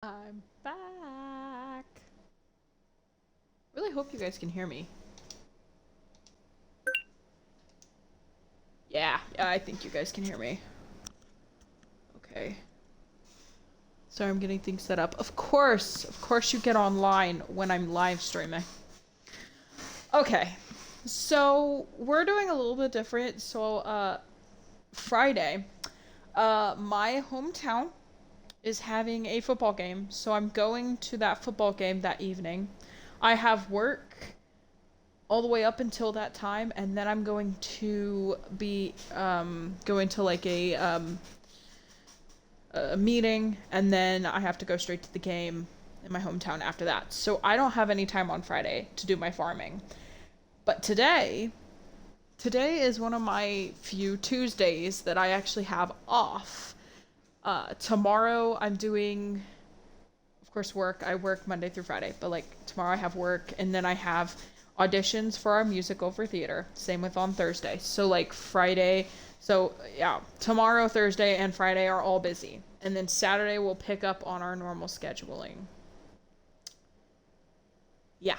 I'm back. Really hope you guys can hear me. Yeah, I think you guys can hear me. Okay. Sorry, I'm getting things set up. Of course you get online when I'm live streaming. Okay. So, we're doing a little bit different. Friday, my hometown is having a football game, so I'm going to that football game that evening. I have work all the way up until that time, and then I'm going to be going to like a meeting, and then I have to go straight to the game in my hometown after that. So I don't have any time on Friday to do my farming. But today is one of my few Tuesdays that I actually have off. Tomorrow I'm doing, of course, work. I work Monday through Friday, but like tomorrow I have work, and then I have auditions for our musical for theater. Same with on Thursday. So like Friday. So yeah, tomorrow, Thursday, and Friday are all busy, and then Saturday we'll pick up on our normal scheduling. Yeah.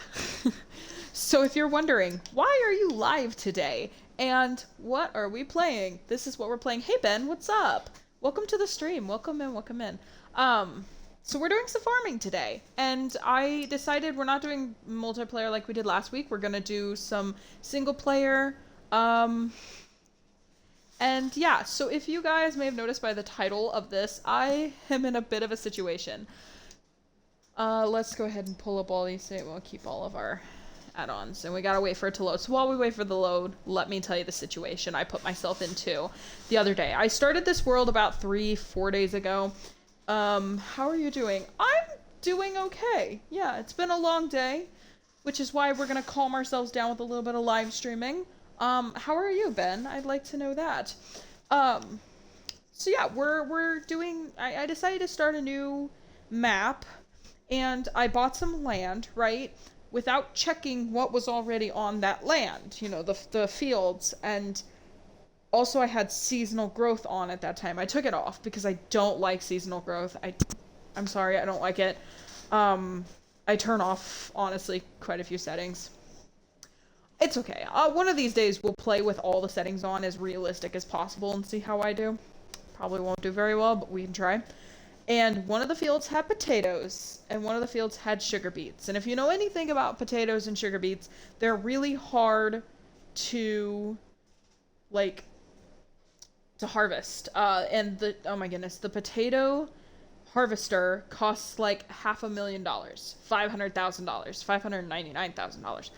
So if you're wondering, why are you live today? And what are we playing? This is what we're playing. Hey Ben, what's up? Welcome to the stream. Welcome in, welcome in. Um, so we're doing some farming today. And I decided we're not doing multiplayer like we did last week. We're gonna do some single player. Um, and yeah, so if you guys may have noticed by the title of this, I am in a bit of a situation. Let's go ahead and pull up all these. We'll keep all of our add-ons, and we gotta wait for it to load. So while we wait for the load, let me tell you the situation I put myself into the other day. I started this world about 3-4 days ago. How are you doing? I'm doing okay. Yeah, it's been a long day, which is why we're gonna calm ourselves down with a little bit of live streaming. How are you, Ben? I'd like to know that. Um, so yeah, we're doing. I decided to start a new map, and I bought some land, right? Without checking what was already on that land, the fields, and also I had seasonal growth on at that time. I took it off because I don't like seasonal growth. I'm sorry, I don't like it. I turn off, honestly, quite a few settings. It's okay. One of these days we'll play with all the settings on as realistic as possible and see how I do. Probably won't do very well, but we can try. And one of the fields had potatoes, and one of the fields had sugar beets. And if you know anything about potatoes and sugar beets, they're really hard to, like, to harvest. Oh my goodness, the potato harvester costs like $500,000, $500,000, $599,000.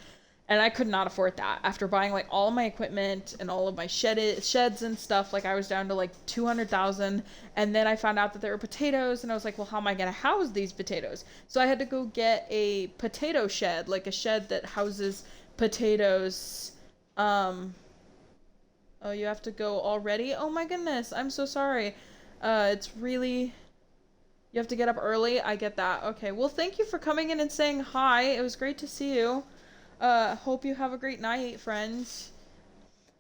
And I could not afford that. After buying like all of my equipment and all of my sheds and stuff, like I was down to like 200,000. And then I found out that there were potatoes, and I was like, well, how am I gonna house these potatoes? So I had to go get a potato shed, like a shed that houses potatoes. Um, oh, you have to go already? Oh my goodness, I'm so sorry. It's really, you have to get up early. I get that. Okay, well, thank you for coming in and saying hi. It was great to see you. Hope you have a great night, friends.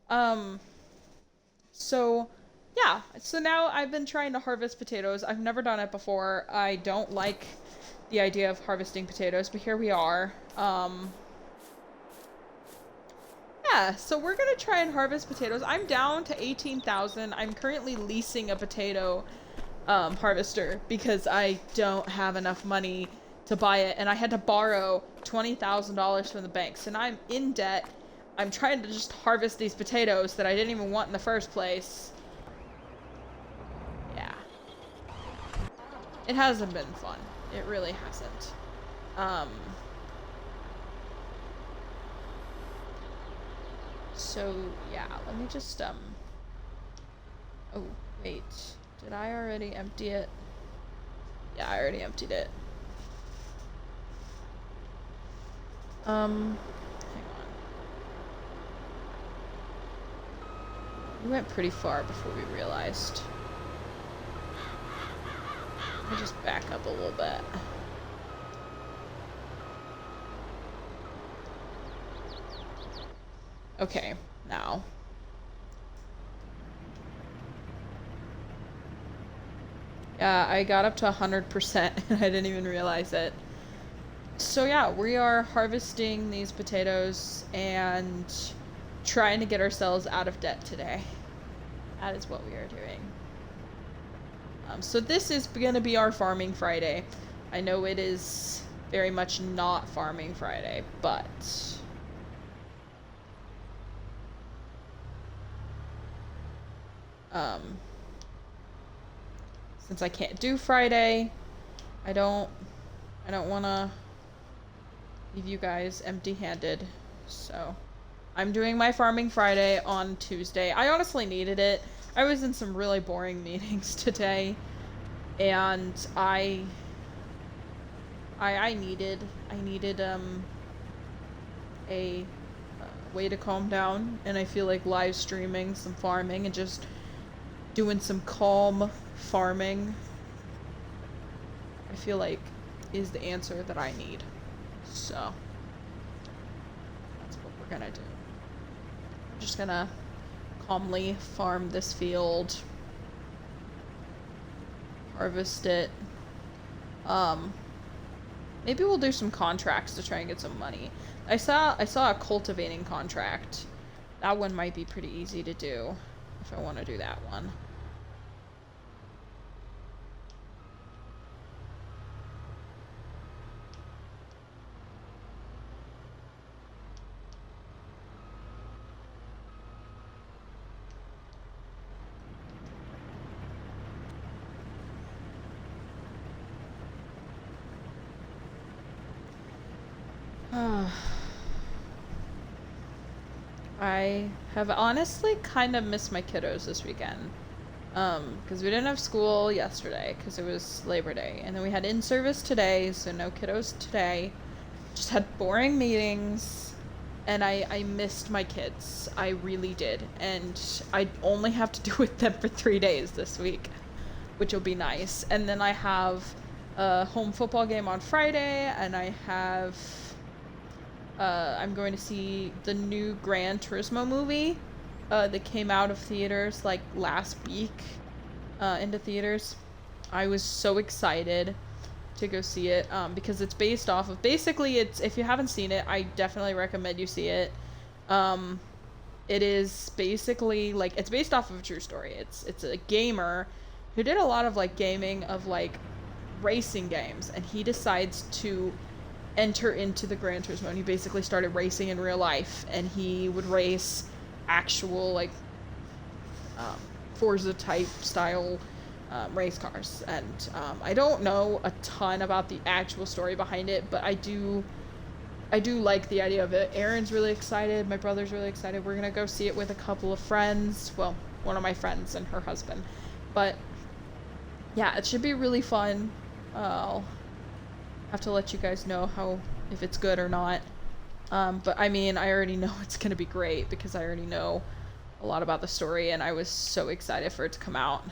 Um, so, yeah. So now I've been trying to harvest potatoes. I've never done it before. I don't like the idea of harvesting potatoes, but here we are. Yeah, so we're gonna try and harvest potatoes. I'm down to 18,000. I'm currently leasing a potato harvester because I don't have enough money to buy it, and I had to borrow $20,000 from the banks, and I'm in debt. I'm trying to just harvest these potatoes that I didn't even want in the first place. Yeah. It hasn't been fun. It really hasn't. Um, so yeah, let me just, oh, wait. Did I already empty it? Yeah, I already emptied it. Hang on. We went pretty far before we realized. Let me just back up a little bit. Okay, now. Yeah, I got up to 100% and I didn't even realize it. So yeah, we are harvesting these potatoes and trying to get ourselves out of debt today. That is what we are doing. So this is going to be our farming Friday. I know it is very much not farming Friday, but um, since I can't do Friday, I don't want to leave you guys empty-handed. So I'm doing my farming Friday on Tuesday. I honestly needed it. I was in some really boring meetings today, and I needed a way to calm down, and I feel like live streaming some farming and just doing some calm farming, I feel like is the answer that I need. So that's what we're gonna do. I'm just gonna calmly farm this field, harvest it. Maybe we'll do some contracts to try and get some money. I saw a cultivating contract. That one might be pretty easy to do if I want to do that one. I have honestly kind of missed my kiddos this weekend. Because we didn't have school yesterday because it was Labor Day. And then we had in-service today, so no kiddos today. Just had boring meetings. And I missed my kids. I really did. And I only have to do with them for 3 days this week, which will be nice. And then I have a home football game on Friday, and I have... I'm going to see the new Gran Turismo movie that came out of theaters like last week into theaters. I was so excited to go see it because it's based off of, basically it's, if you haven't seen it, I definitely recommend you see it. It is basically like, it's based off of a true story. It's a gamer who did a lot of like gaming of like racing games, and he decides to enter into the Gran Turismo, and he basically started racing in real life, and he would race actual like Forza type style race cars. And I don't know a ton about the actual story behind it, but I do like the idea of it. Erin's really excited, my brother's really excited. We're gonna go see it with a couple of friends, well, one of my friends and her husband. But yeah, it should be really fun. I'll have to let you guys know if it's good or not. But I mean, I already know it's gonna be great because I already know a lot about the story, and I was so excited for it to come out.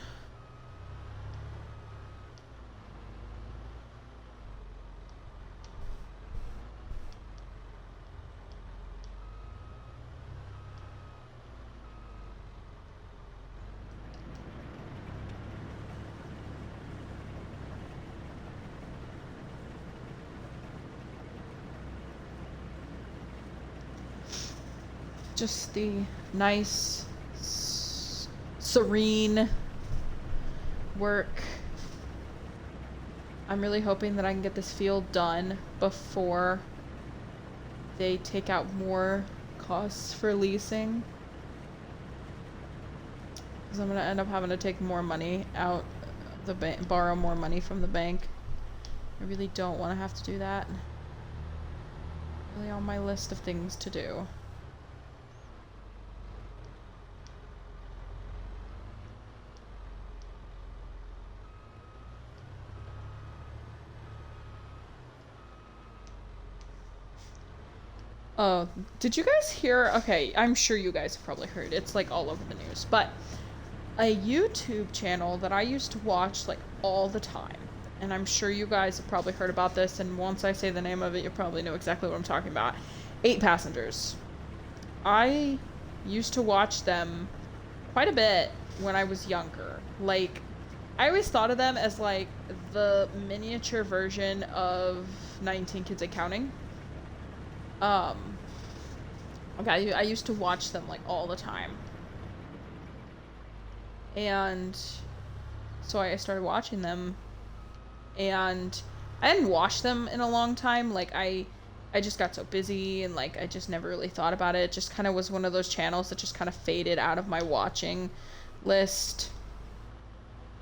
Just the nice, serene work. I'm really hoping that I can get this field done before they take out more costs for leasing. Because I'm going to end up having to take more money out the bank, borrow more money from the bank. I really don't want to have to do that. Really on my list of things to do. Oh, did you guys hear? Okay, I'm sure you guys have probably heard. It's like all over the news. But a YouTube channel that I used to watch like all the time, and I'm sure you guys have probably heard about this, and once I say the name of it, you'll probably know exactly what I'm talking about. 8 Passengers. I used to watch them quite a bit when I was younger. Like, I always thought of them as like the miniature version of 19 Kids and Counting. Um, okay, I used to watch them like all the time. And so I started watching them, and I hadn't watched them in a long time. Like I just got so busy, and like I just never really thought about it. It just kind of was one of those channels that just kind of faded out of my watching list.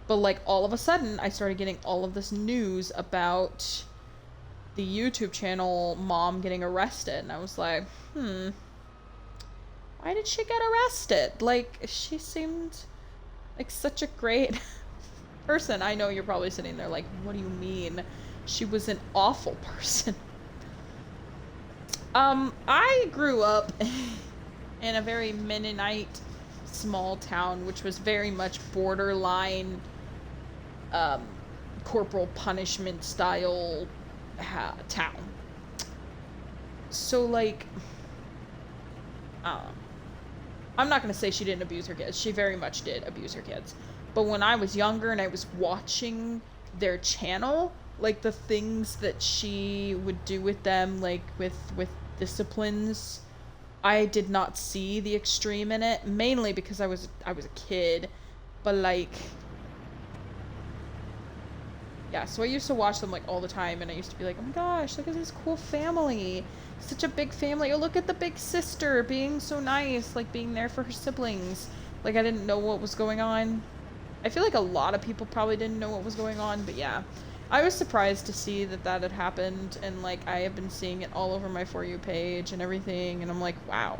But like all of a sudden I started getting all of this news about the YouTube channel mom getting arrested, and I was like, why did she get arrested? Like, she seemed like such a great person. I know you're probably sitting there like, what do you mean? She was an awful person. I grew up in a very Mennonite small town, which was very much borderline, corporal punishment style town. So, like, I'm not going to say she didn't abuse her kids. She very much did abuse her kids. But when I was younger and I was watching their channel, like, the things that she would do with them, like, with disciplines, I did not see the extreme in it, mainly because I was a kid. But, like, yeah, so I used to watch them like all the time, and I used to be like, oh my gosh, look at this cool family. Such a big family. Oh, look at the big sister being so nice, like being there for her siblings. Like, I didn't know what was going on. I feel like a lot of people probably didn't know what was going on, but yeah. I was surprised to see that that had happened, and like I have been seeing it all over my For You page and everything, and I'm like, wow.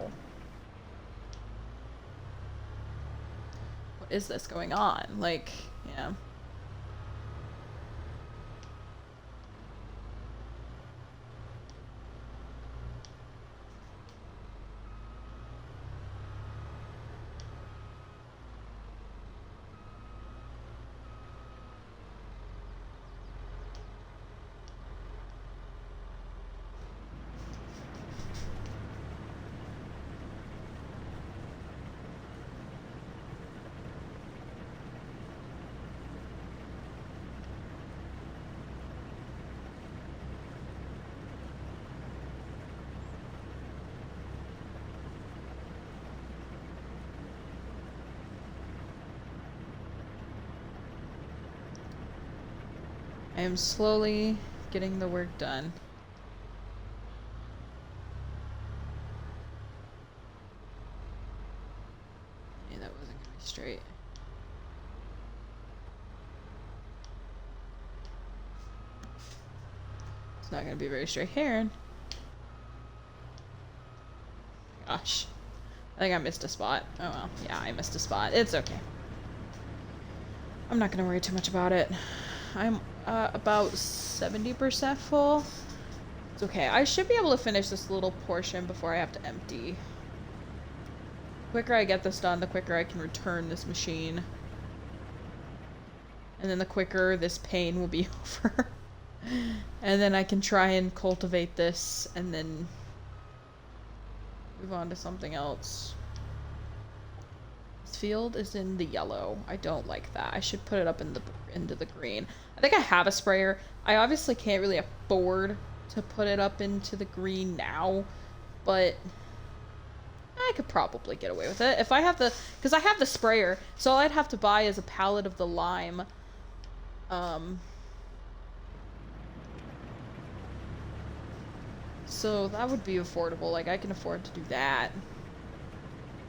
What is this going on? Like, yeah. I am slowly getting the work done. Yeah, that wasn't gonna be straight. It's not gonna be very straight here. Gosh. I think I missed a spot. Oh well. Yeah, I missed a spot. It's okay. I'm not gonna worry too much about it. I'm about 70% full. It's okay. I should be able to finish this little portion before I have to empty. The quicker I get this done, the quicker I can return this machine. And then the quicker this pain will be over. And then I can try and cultivate this and then move on to something else. This field is in the yellow. I don't like that. I should put it up into the green. I think I have a sprayer. I obviously can't really afford to put it up into the green now, but I could probably get away with it if I have the, because I have the sprayer, so all I'd have to buy is a pallet of the lime. So that would be affordable. Like, I can afford to do that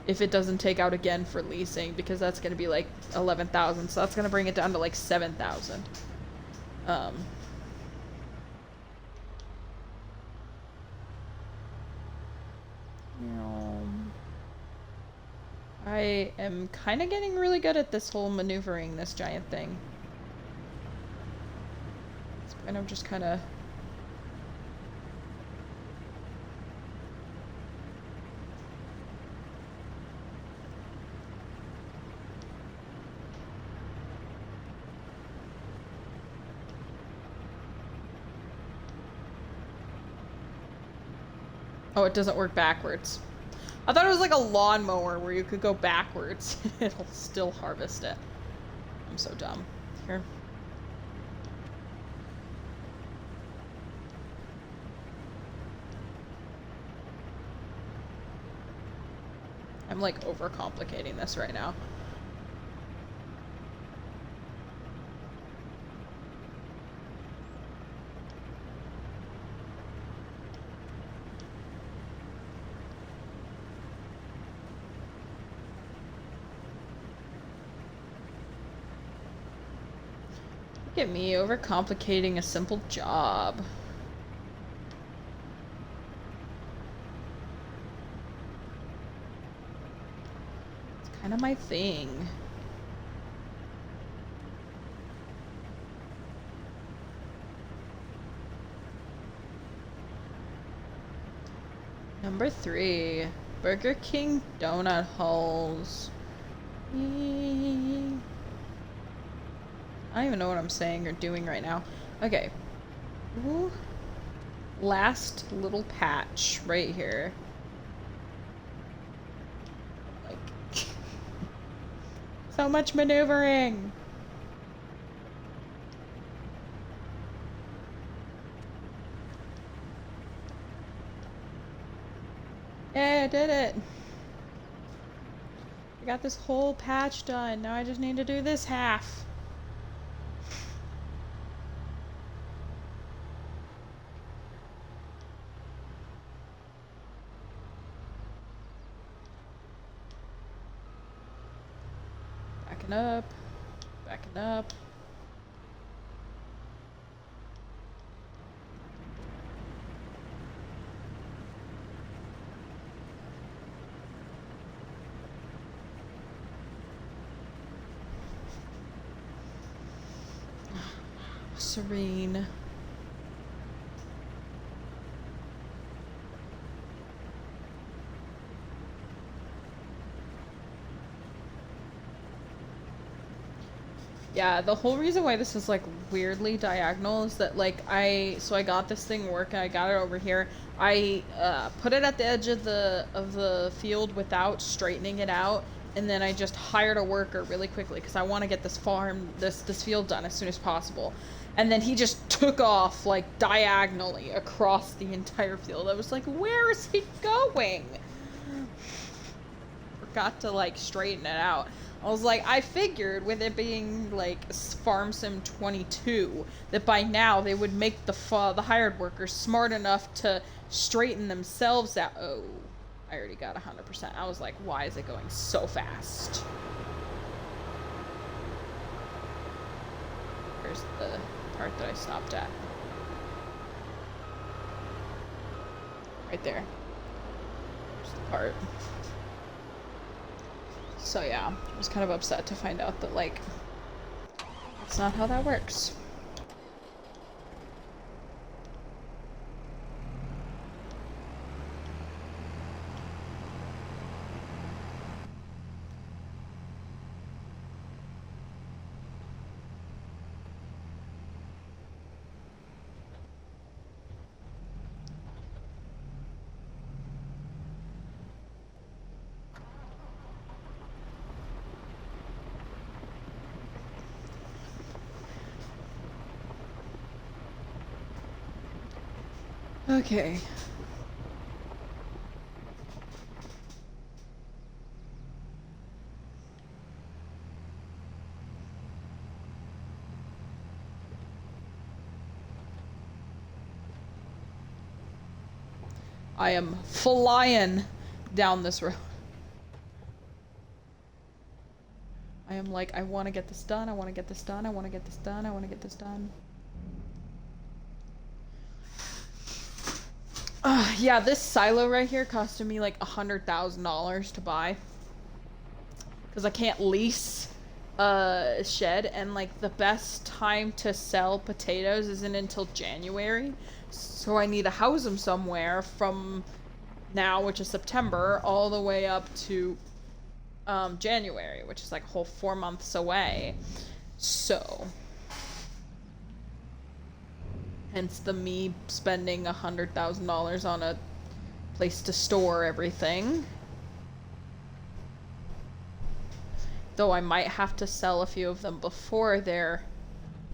if it doesn't take out again for leasing, because that's going to be like 11,000, so that's going to bring it down to like 7,000. I am kind of getting really good at this whole maneuvering this giant thing. And I'm just kind of... Oh, it doesn't work backwards. I thought it was like a lawnmower where you could go backwards. It'll still harvest it. I'm so dumb. Here. I'm like overcomplicating this right now. Look at me overcomplicating a simple job. It's kind of my thing. Number 3, Burger King donut holes. I don't even know what I'm saying or doing right now. Okay. Ooh. Last little patch right here. Like, so much maneuvering. Hey, I did it. I got this whole patch done. Now I just need to do this half. Backing up. Backing up. Serene. Yeah, the whole reason why this is like weirdly diagonal is that like I got this thing working, I got it over here. I put it at the edge of the field without straightening it out, and then I just hired a worker really quickly because I want to get this field done as soon as possible. And then he just took off like diagonally across the entire field. I was like, where is he going? Forgot to like straighten it out. I was like, I figured with it being like Farm Sim 22 that by now they would make the hired workers smart enough to straighten themselves out. Oh, I already got 100%. I was like, why is it going so fast? Here's the part that I stopped at. Right there. Here's the part. So yeah, I was kind of upset to find out that, like, that's not how that works. Okay. I am flying down this road. I am like, I want to get this done, I want to get this done, I want to get this done, I want to get this done. Yeah, this silo right here costed me like $100,000 to buy. Because I can't lease a shed, and like the best time to sell potatoes isn't until January. So I need to house them somewhere from now, which is September, all the way up to January, which is like a whole 4 months away. So hence the me spending $100,000 on a place to store everything. Though I might have to sell a few of them before they're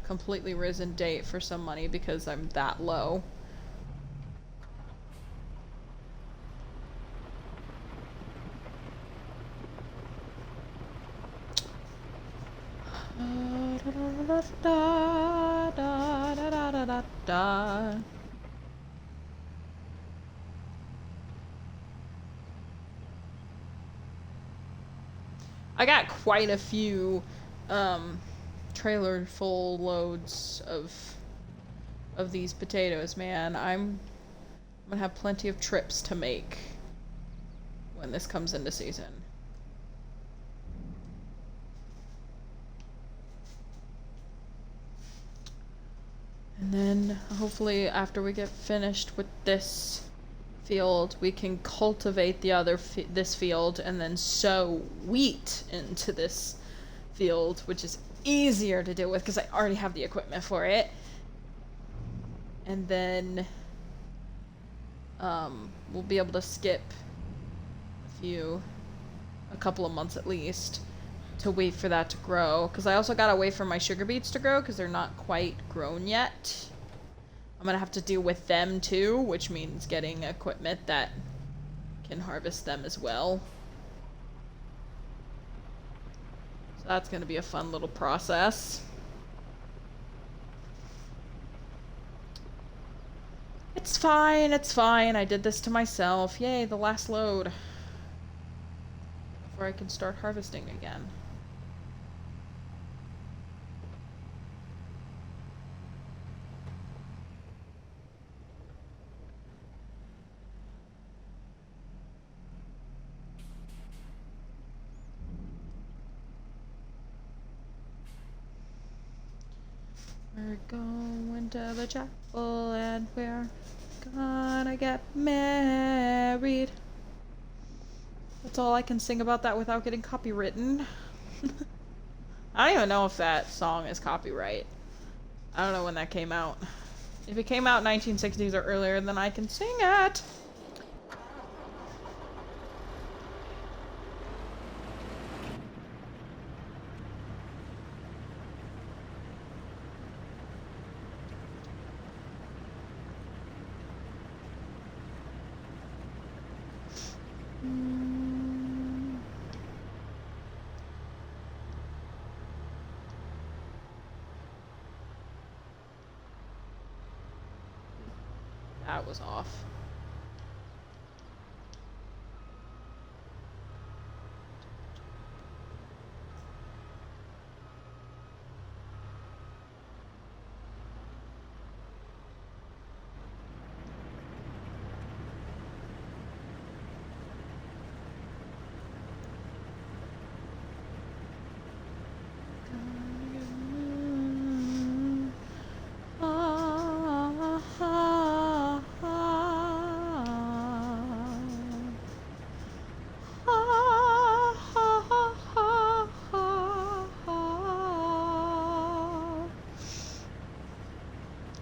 completely risen date for some money because I'm that low. I got quite a few trailer full loads of these potatoes, man. I'm gonna have plenty of trips to make when this comes into season. And then hopefully after we get finished with this field, we can cultivate the other this field and then sow wheat into this field, which is easier to deal with because I already have the equipment for it. And then we'll be able to skip a couple of months at least to wait for that to grow, because I also gotta wait for my sugar beets to grow because they're not quite grown yet. I'm gonna have to deal with them too, which means getting equipment that can harvest them as well. So that's gonna be a fun little process. It's fine, it's fine. I did this to myself. Yay, the last load. Before I can start harvesting again. We're going to the chapel and we're gonna get married. That's all I can sing about that without getting copywritten. I don't even know if that song is copyright. I don't know when that came out. If it came out 1960s or earlier, then I can sing it. That was off.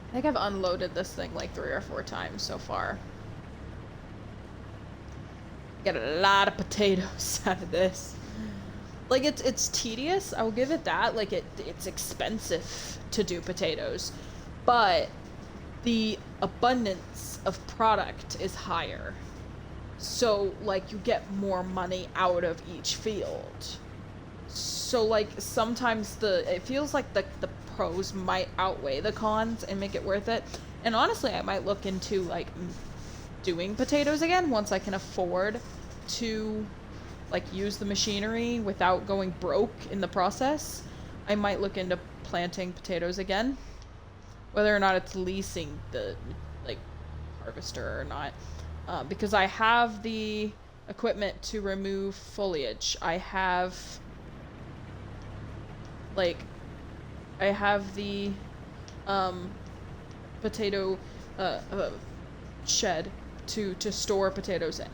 I think I've unloaded this thing like 3 or 4 times so far. Get a lot of potatoes out of this. Like, it's tedious, I'll give it that. Like, it's expensive to do potatoes. But the abundance of product is higher. So, like, you get more money out of each field. So, like, sometimes it feels like the pros might outweigh the cons and make it worth it. And honestly, I might look into, like, doing potatoes again once I can afford to, like, use the machinery without going broke in the process. I might look into planting potatoes again. Whether or not it's leasing the, like, harvester or not. Because I have the equipment to remove foliage. I have the potato shed to store potatoes in.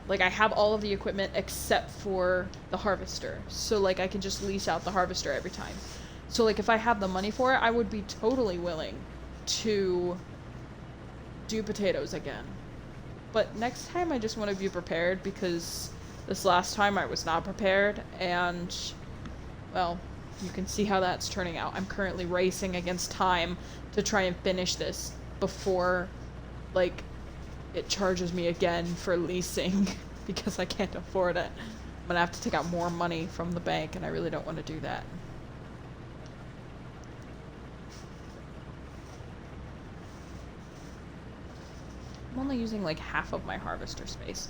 Like, I have all of the equipment except for the harvester. So, like, I can just lease out the harvester every time. So, like, if I have the money for it, I would be totally willing to do potatoes again. But next time I just want to be prepared, because this last time I was not prepared, and, well, you can see how that's turning out. I'm currently racing against time to try and finish this before, like, it charges me again for leasing because I can't afford it. I'm gonna have to take out more money from the bank, and I really don't want to do that. I'm only using like half of my harvester space.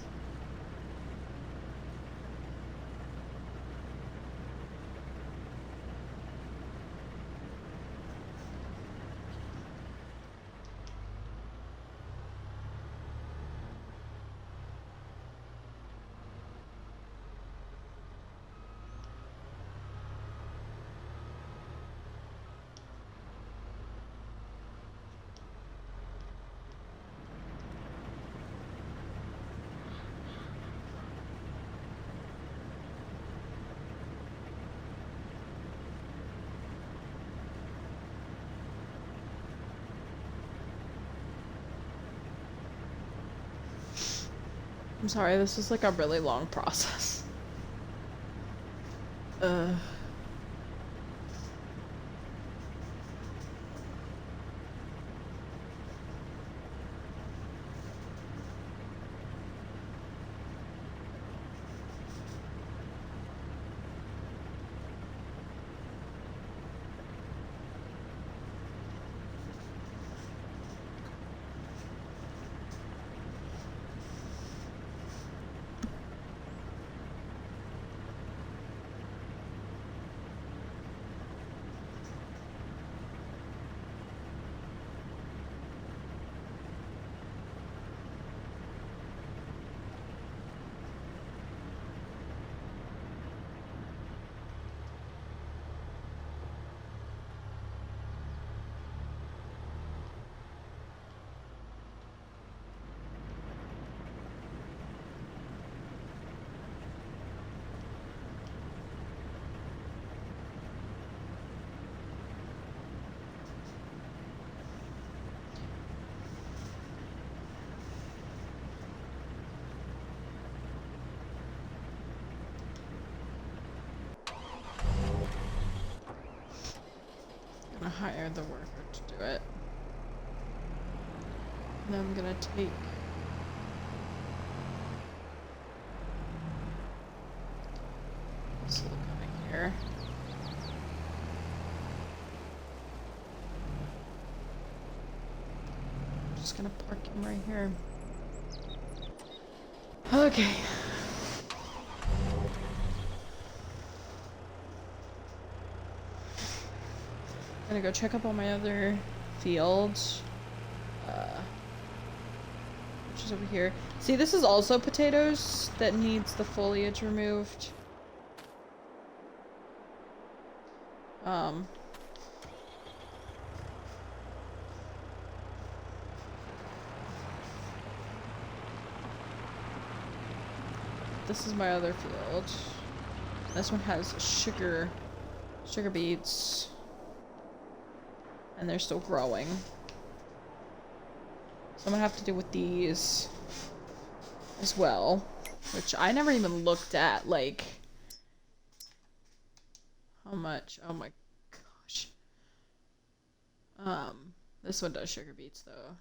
I'm sorry, this is like a really long process. I'm gonna hire the worker to do it. And then I'm gonna take this little guy here. I'm just gonna park him right here. Okay. I'm gonna go check up on my other fields. Which is over here. See, this is also potatoes that needs the foliage removed. This is my other field. This one has sugar beets. And they're still growing. So I'm gonna have to do with these as well. Which I never even looked at, like, how much. Oh my gosh. This one does sugar beets though.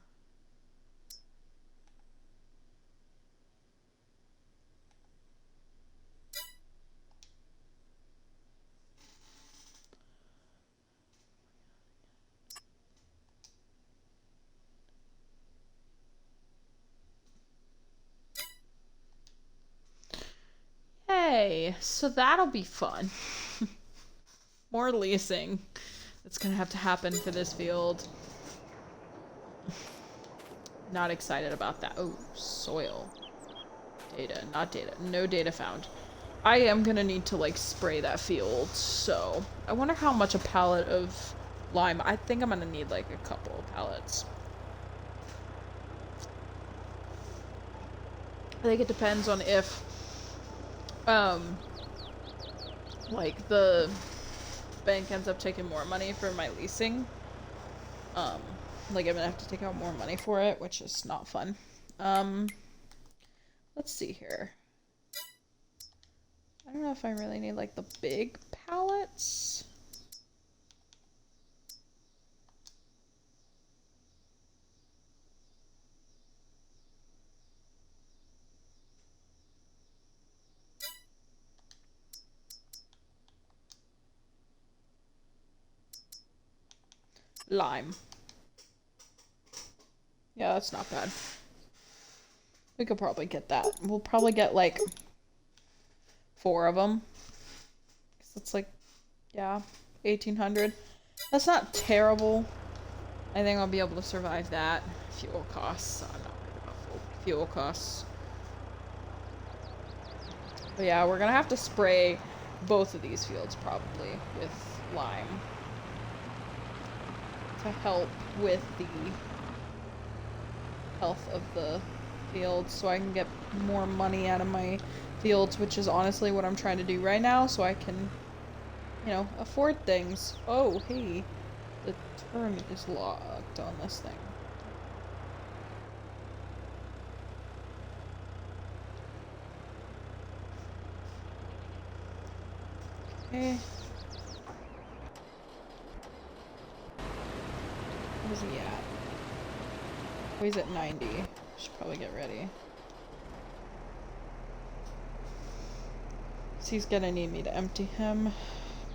Hey, so that'll be fun. More leasing. That's gonna have to happen for this field. Not excited about that. Oh, soil. Data, not data. No data found. I am gonna need to, like, spray that field, so... I wonder how much a pallet of lime... I think I'm gonna need, like, a couple of pallets. I think it depends on if... like, the bank ends up taking more money for my leasing. Like, I'm gonna have to take out more money for it, which is not fun. Let's see here. I don't know if I really need, like, the big pallets. Lime. Yeah, that's not bad. We could probably get that. We'll probably get like 4 of them. Cause it's like, yeah, 1,800. That's not terrible. I think I'll be able to survive that. Fuel costs. I'm not worried about fuel costs. But yeah, we're gonna have to spray both of these fields probably with lime to help with the health of the fields so I can get more money out of my fields, which is honestly what I'm trying to do right now so I can, you know, afford things. Oh, hey, the turn is locked on this thing. Okay. Where's he at? Oh, he's at 90. Should probably get ready. So he's gonna need me to empty him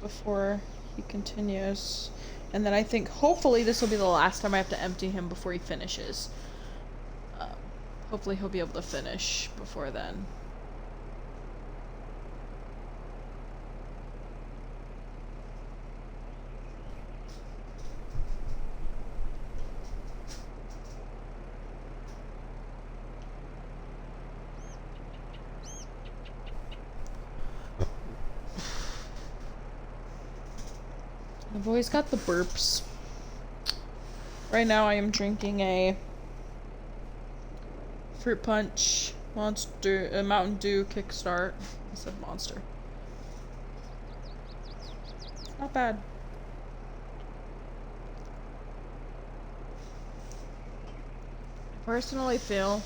before he continues. And then I think hopefully this will be the last time I have to empty him before he finishes. Hopefully he'll be able to finish before then. I've always got the burps. Right now I am drinking a fruit punch Mountain Dew Kickstart. I said monster. Not bad. I personally feel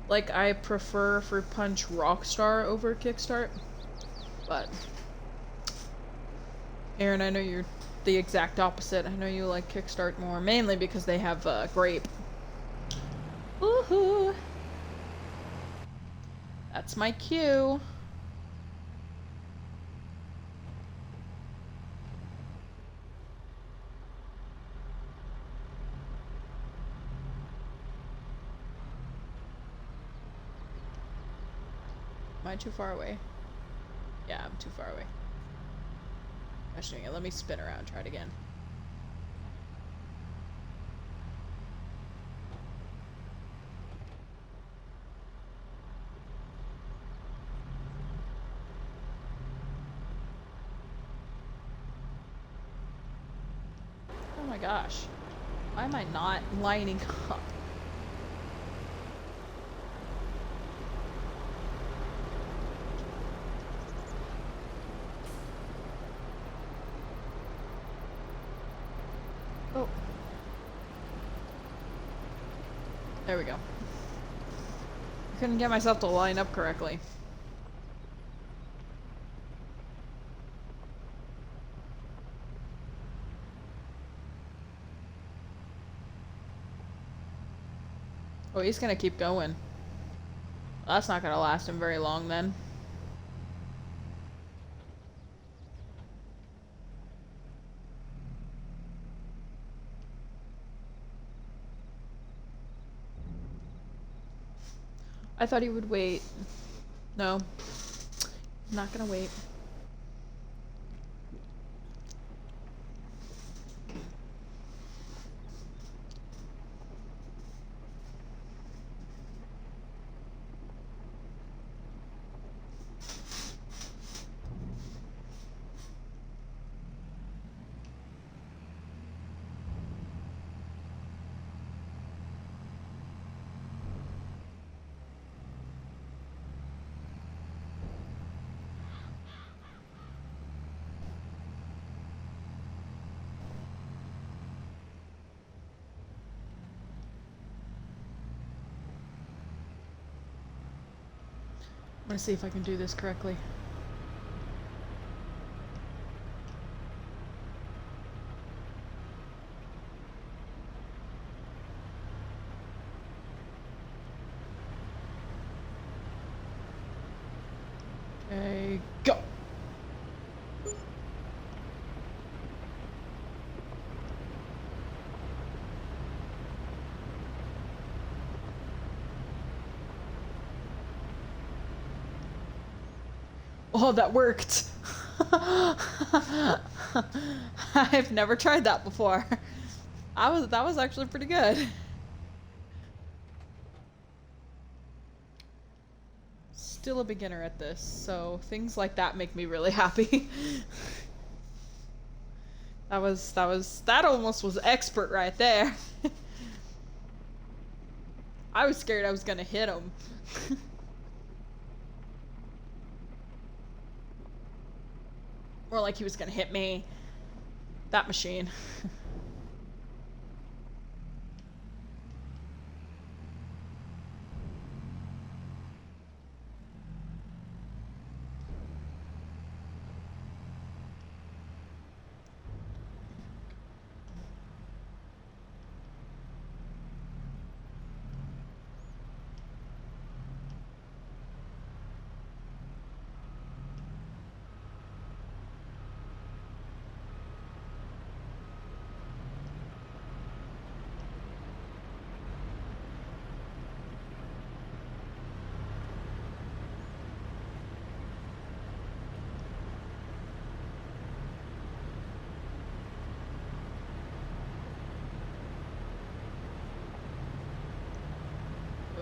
like I prefer fruit punch Rockstar over Kickstart, but Aaron, I know you're the exact opposite. I know you like Kickstart more, mainly because they have grape. Woohoo! That's my cue. Am I too far away? Yeah, I'm too far away. Questioning it. Let me spin around, try it again. Oh my gosh. Why am I not lining up? Oh. There we go. I couldn't get myself to line up correctly. Oh, he's gonna keep going. Well, that's not gonna last him very long then. I thought he would wait. No. I'm not gonna wait. I'm gonna see if I can do this correctly. Okay, go! Oh, that worked. I've never tried that before. That was actually pretty good. Still a beginner at this, so things like that make me really happy. That almost was expert right there. I was scared I was gonna hit him. More like he was gonna hit me. That machine.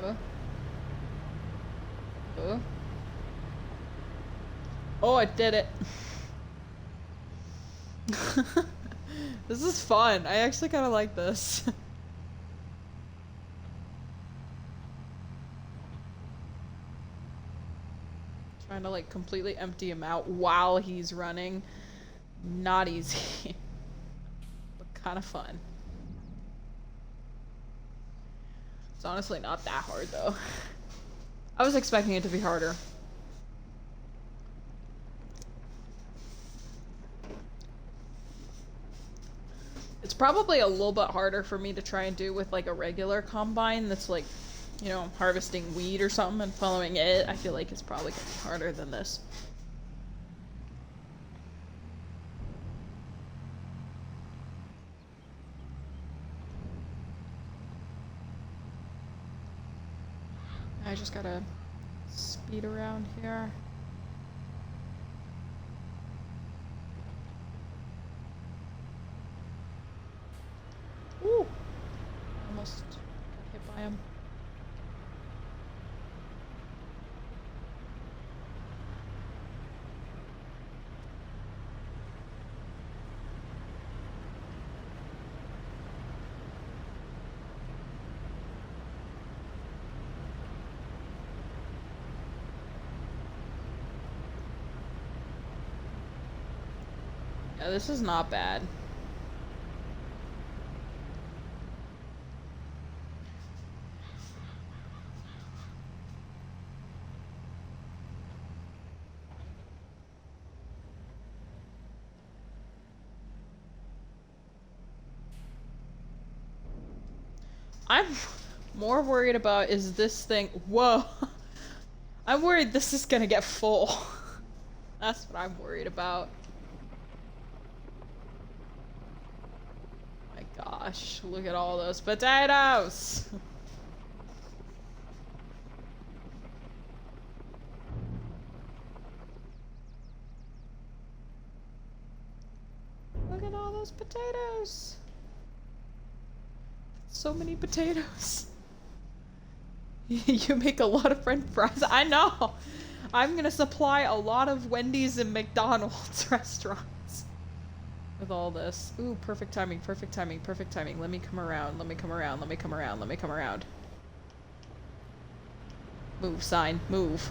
Uh, uh. Oh, I did it. This is fun. I actually kind of like this. Trying to like completely empty him out while he's running. Not easy. But kind of fun. It's honestly not that hard though. I was expecting it to be harder. It's probably a little bit harder for me to try and do with like a regular combine that's like, you know, harvesting weed or something and following it. I feel like it's probably gonna be harder than this. I just gotta speed around here. Ooh! Almost got hit by him. Yeah, this is not bad. I'm more worried about is this thing. Whoa! I'm worried this is gonna get full. That's what I'm worried about. My gosh, look at all those potatoes! Look at all those potatoes! So many potatoes. You make a lot of french fries. I know! I'm gonna supply a lot of Wendy's and McDonald's restaurants with all this. Ooh, perfect timing, perfect timing, perfect timing. Let me come around, let me come around, let me come around, let me come around. Move, sign, move.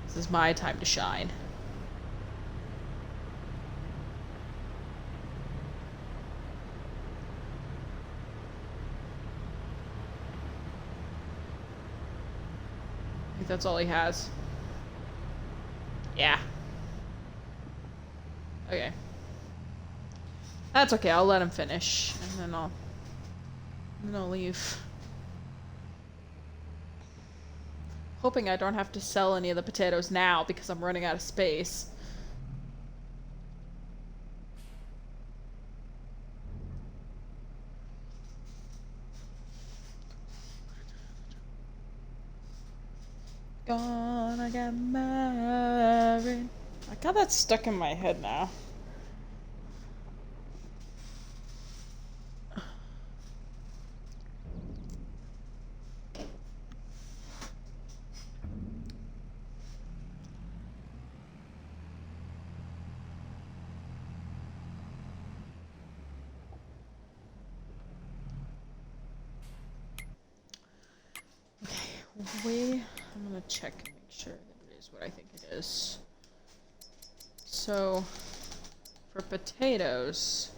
This is my time to shine. I think that's all he has. Yeah. Okay. That's okay, I'll let him finish. And then I'll leave. Hoping I don't have to sell any of the potatoes now because I'm running out of space. Gone. wanna get married. I got that stuck in my head now. I'm gonna check and make sure that it is what I think it is. So, for potatoes,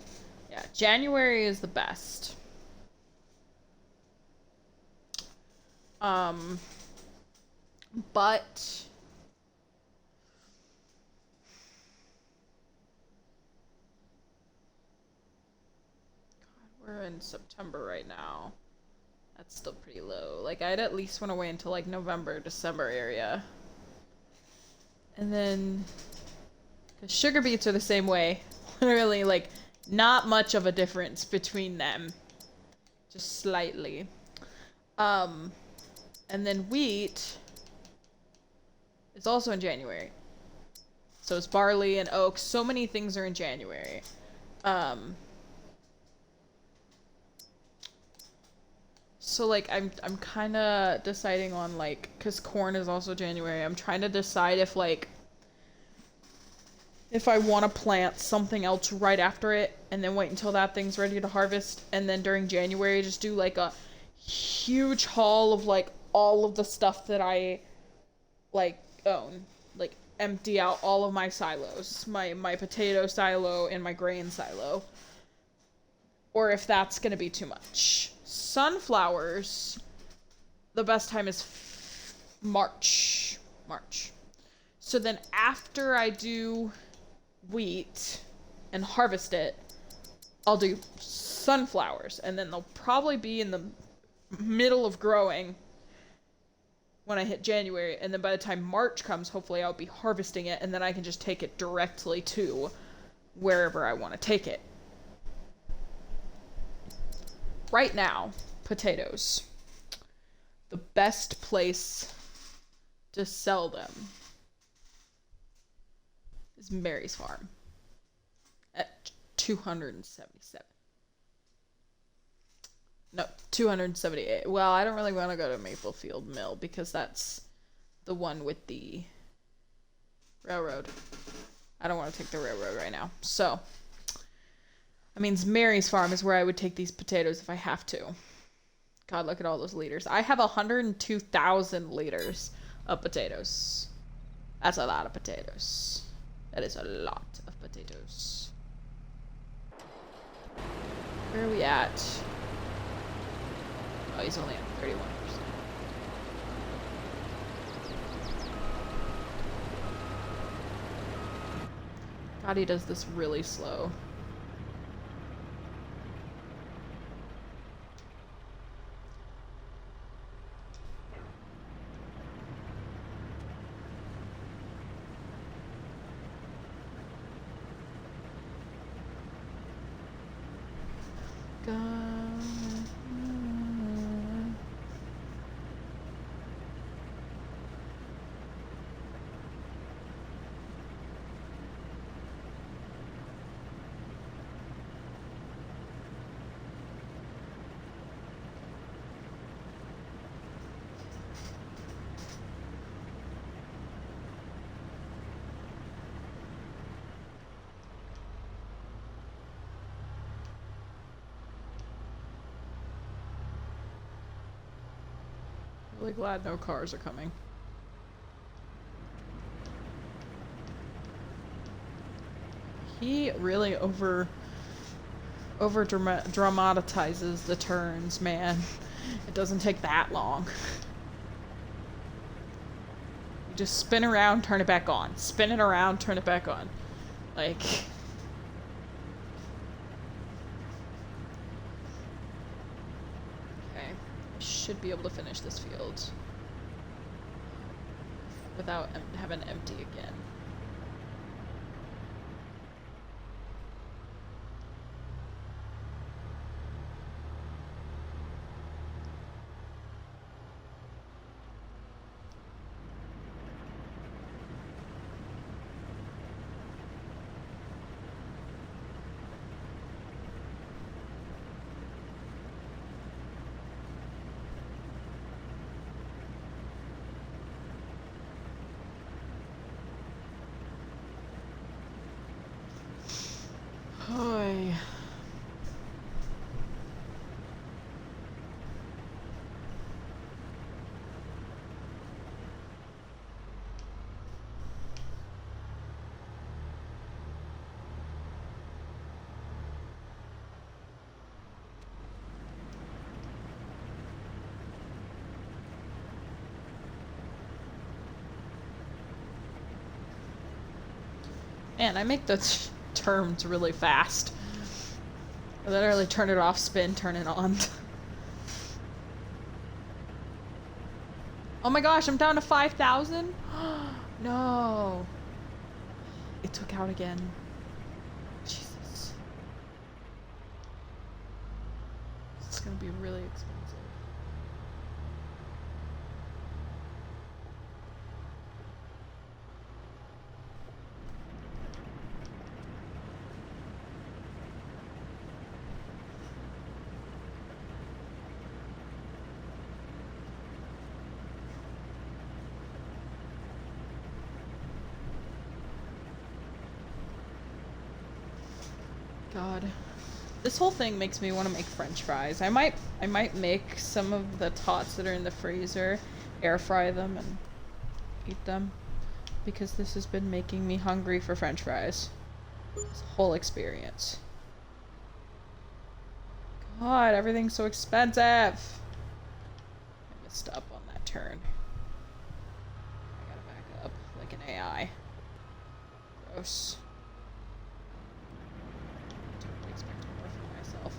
yeah, January is the best. But God, we're in September right now. That's still pretty low. Like, I'd at least want to wait until like November, December area. And then, cause sugar beets are the same way. Literally, like, not much of a difference between them. Just slightly. And then wheat is also in January. So it's barley and oats. So many things are in January. So like I'm kind of deciding on like cuz corn is also January. I'm trying to decide if like if I want to plant something else right after it and then wait until that thing's ready to harvest and then during January just do like a huge haul of like all of the stuff that I like own. Like empty out all of my silos. My potato silo and my grain silo. Or if that's going to be too much. Sunflowers, the best time is March. So then after I do wheat and harvest it, I'll do sunflowers. And then they'll probably be in the middle of growing when I hit January. And then by the time March comes, hopefully I'll be harvesting it. And then I can just take it directly to wherever I want to take it. Right now, potatoes. The best place to sell them is Mary's Farm at 277. No, 278. Well, I don't really want to go to Maplefield Mill because that's the one with the railroad. I don't want to take the railroad right now. So, that means Mary's Farm is where I would take these potatoes if I have to. God, look at all those liters. I have 102,000 liters of potatoes. That's a lot of potatoes. That is a lot of potatoes. Where are we at? Oh, he's only at 31%. God, he does this really slow. Really glad no cars are coming. He really dramatizes the turns, man. It doesn't take that long. You just spin around, turn it back on. Spin it around, turn it back on. Like... should be able to finish this field without having empty again. Man, I make the turns really fast. I literally turn it off, spin, turn it on. Oh my gosh, I'm down to 5,000? No. It took out again. Jesus. It's gonna be really expensive. God. This whole thing makes me want to make French fries. I might make some of the tots that are in the freezer, air fry them and eat them. Because this has been making me hungry for French fries. This whole experience. God, everything's so expensive. I messed up on that turn. I gotta back up like an AI. Gross. Totally expect more from myself.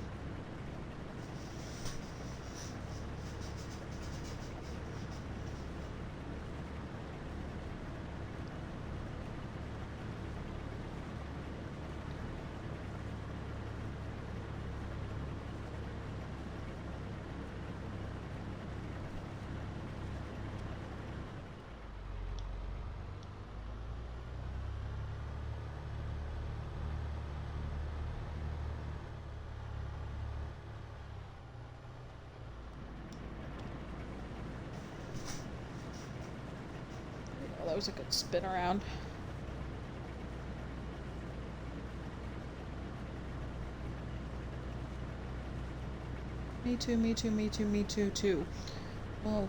Oh, that was a good spin around. Me too, me too, me too, me too, too. Well,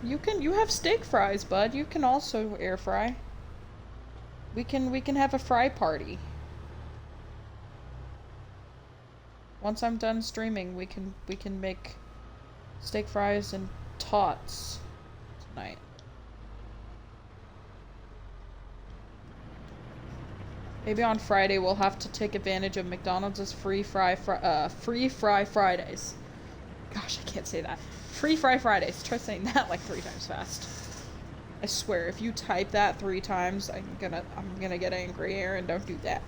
you have steak fries, bud. You can also air fry. We can have a fry party. Once I'm done streaming, we can make steak fries and tots tonight. Maybe on Friday we'll have to take advantage of McDonald's free fry Fridays. Gosh, I can't say that. Free fry Fridays. Try saying that like 3 times fast. I swear, if you type that 3 times, I'm gonna get angry, Aaron. Don't do that.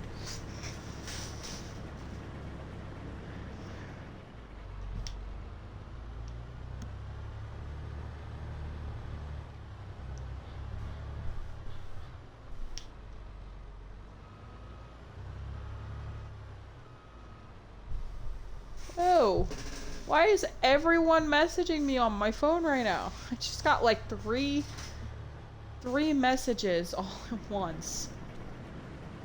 Oh, why is everyone messaging me on my phone right now? I just got like three messages all at once.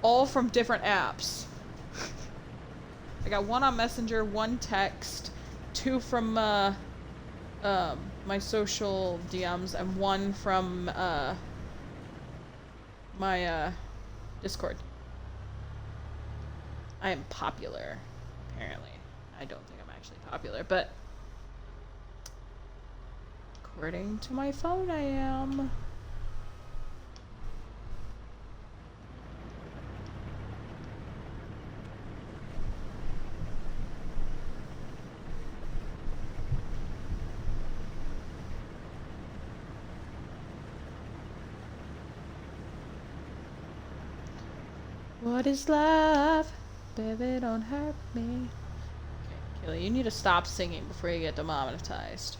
All from different apps. I got 1 on Messenger, 1 text, 2 from my social DMs, and 1 from my Discord. I am popular, apparently. I don't think I'm actually popular, but according to my phone, I am. What is love? Baby, don't hurt me. Okay, Kaylee, you need to stop singing before you get demonetized.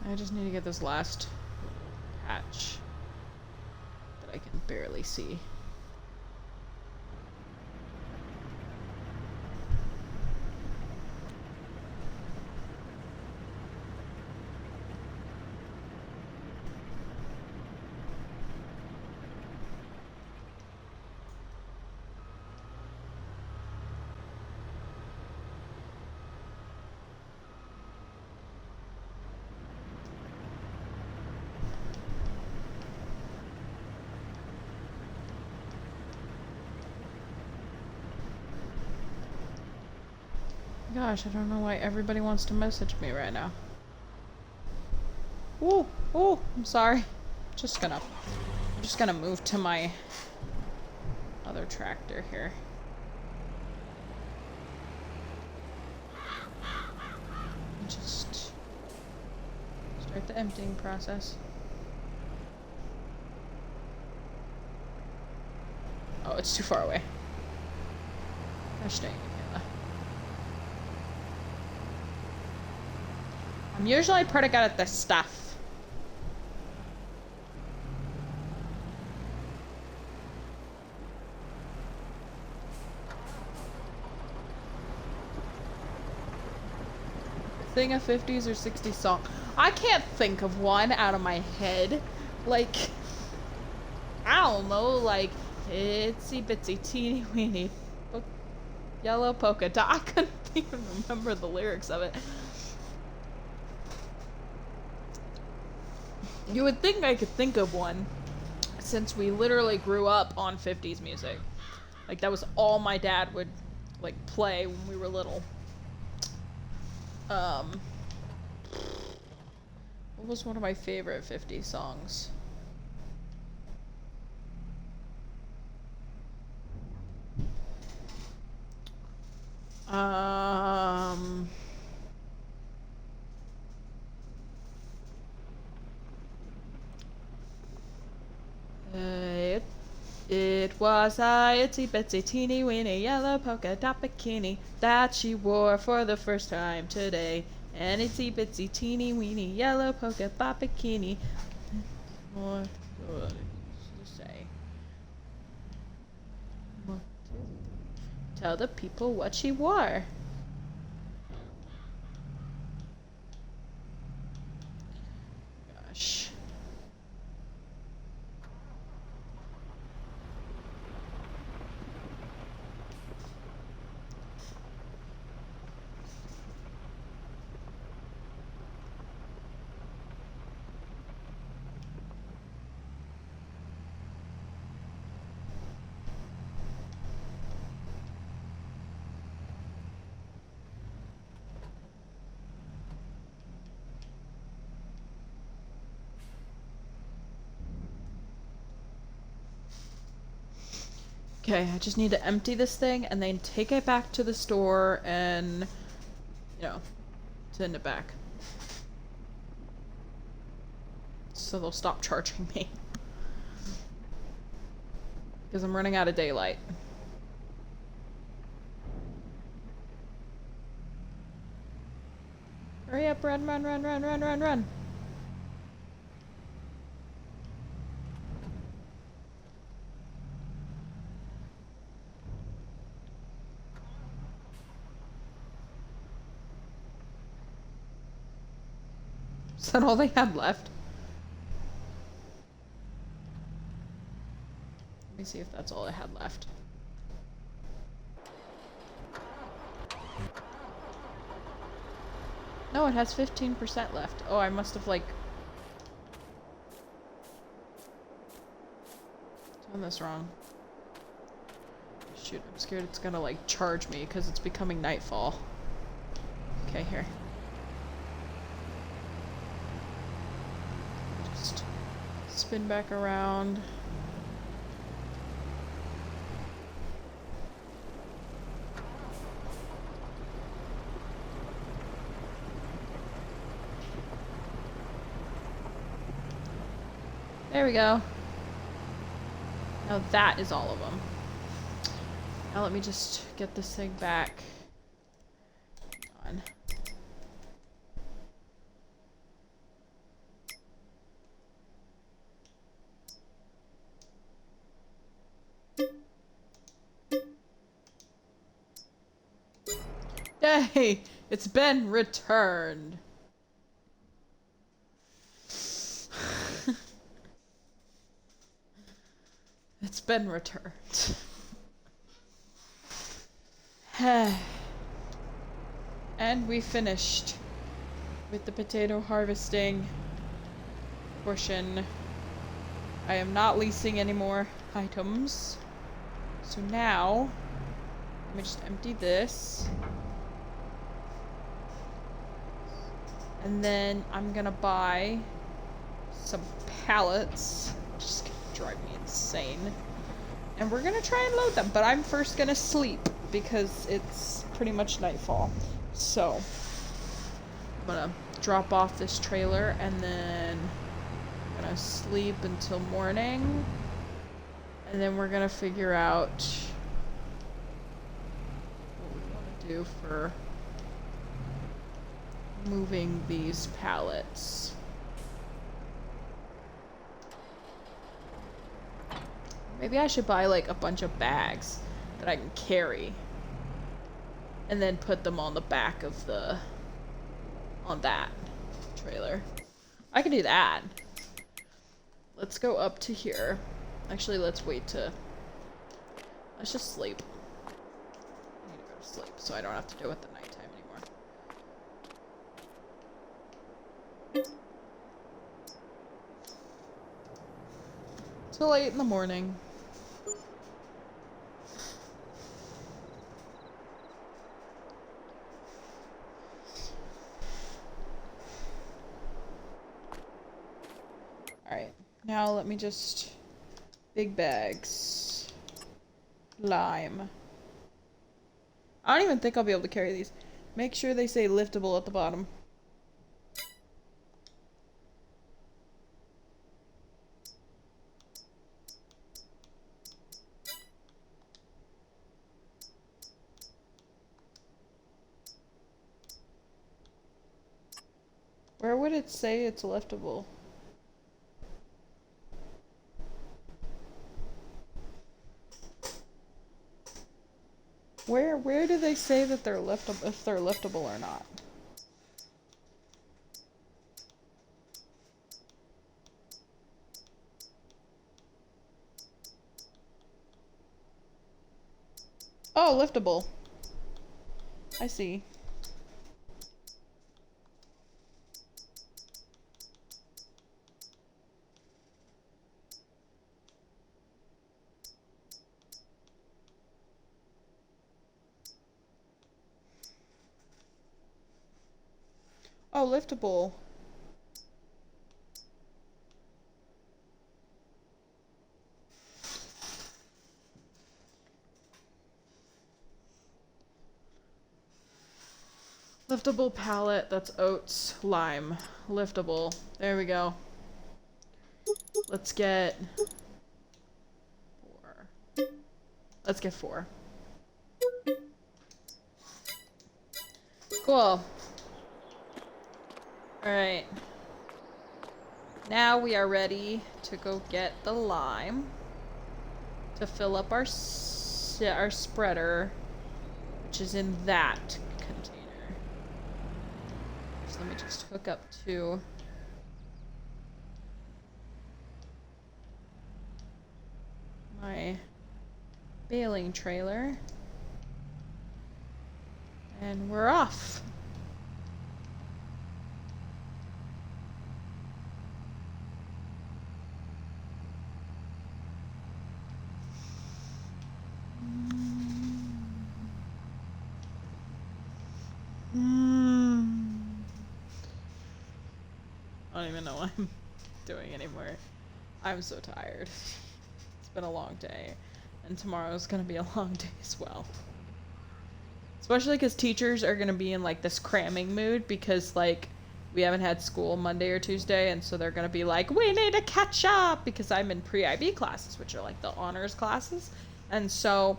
I just need to get this last patch that I can barely see. gosh, I don't know why everybody wants to message me right now. Ooh, ooh, I'm sorry. I'm just gonna move to my other tractor here. Just start the emptying process. Oh, it's too far away. Gosh dang it, Kayla. I'm usually pretty good at this stuff. Sing a 50s or 60s song. I can't think of one out of my head. Like, I don't know, like, itsy bitsy teeny weeny yellow polka dot. I couldn't even remember the lyrics of it. You would think I could think of one, since we literally grew up on 50s music. Like, that was all my dad would, like, play when we were little. What was one of my favorite 50s songs? It was a itsy bitsy teeny weeny yellow polka dot bikini that she wore for the first time today. An itsy bitsy teeny weeny yellow polka dot bikini. What good to say? Tell the people what she wore. Gosh. Okay, I just need to empty this thing and then take it back to the store and, you know, send it back. So they'll stop charging me. Because I'm running out of daylight. Hurry up, run, run, run, run, run, run, run. Is that all they had left? Let me see if that's all I had left. No, it has 15% left. Oh, I must have, like, done this wrong. Shoot, I'm scared it's gonna, like, charge me because it's becoming nightfall. Okay, here. Just spin back around. There we go. Now that is all of them. Now let me just get this thing back on. Yay! It's been returned. It's been returned. And we finished with the potato harvesting portion. I am not leasing any more items. So now, let me just empty this. And then I'm gonna buy some pallets. Just gonna drive me insane. And we're gonna try and load them, but I'm first gonna sleep because it's pretty much nightfall. So I'm gonna drop off this trailer and then I'm gonna sleep until morning. And then we're gonna figure out what we want to do for moving these pallets. Maybe I should buy like a bunch of bags that I can carry and then put them on the back of on that trailer. I can do that. Let's go up to here. Actually, let's just sleep. I need to go to sleep so I don't have to do it at the nighttime anymore. Till 8 in the morning. Alright, now let me just... Big bags. Lime. I don't even think I'll be able to carry these. Make sure they say liftable at the bottom. Where would it say it's liftable? Where do they say that they're liftable, if they're liftable or not? Oh, liftable. I see. Oh, liftable. Liftable pallet, that's oats, lime. Liftable. There we go. Let's get 4. Let's get 4. Cool. Alright. Now we are ready to go get the lime to fill up our spreader, which is in that container. So let me just hook up to my baling trailer. And we're off. I don't even know what I'm doing anymore. I'm so tired. It's been a long day. And tomorrow's gonna be a long day as well. Especially because teachers are gonna be in like this cramming mood because like we haven't had school Monday or Tuesday, and so they're gonna be like, we need to catch up because I'm in pre-IB classes, which are like the honors classes. And so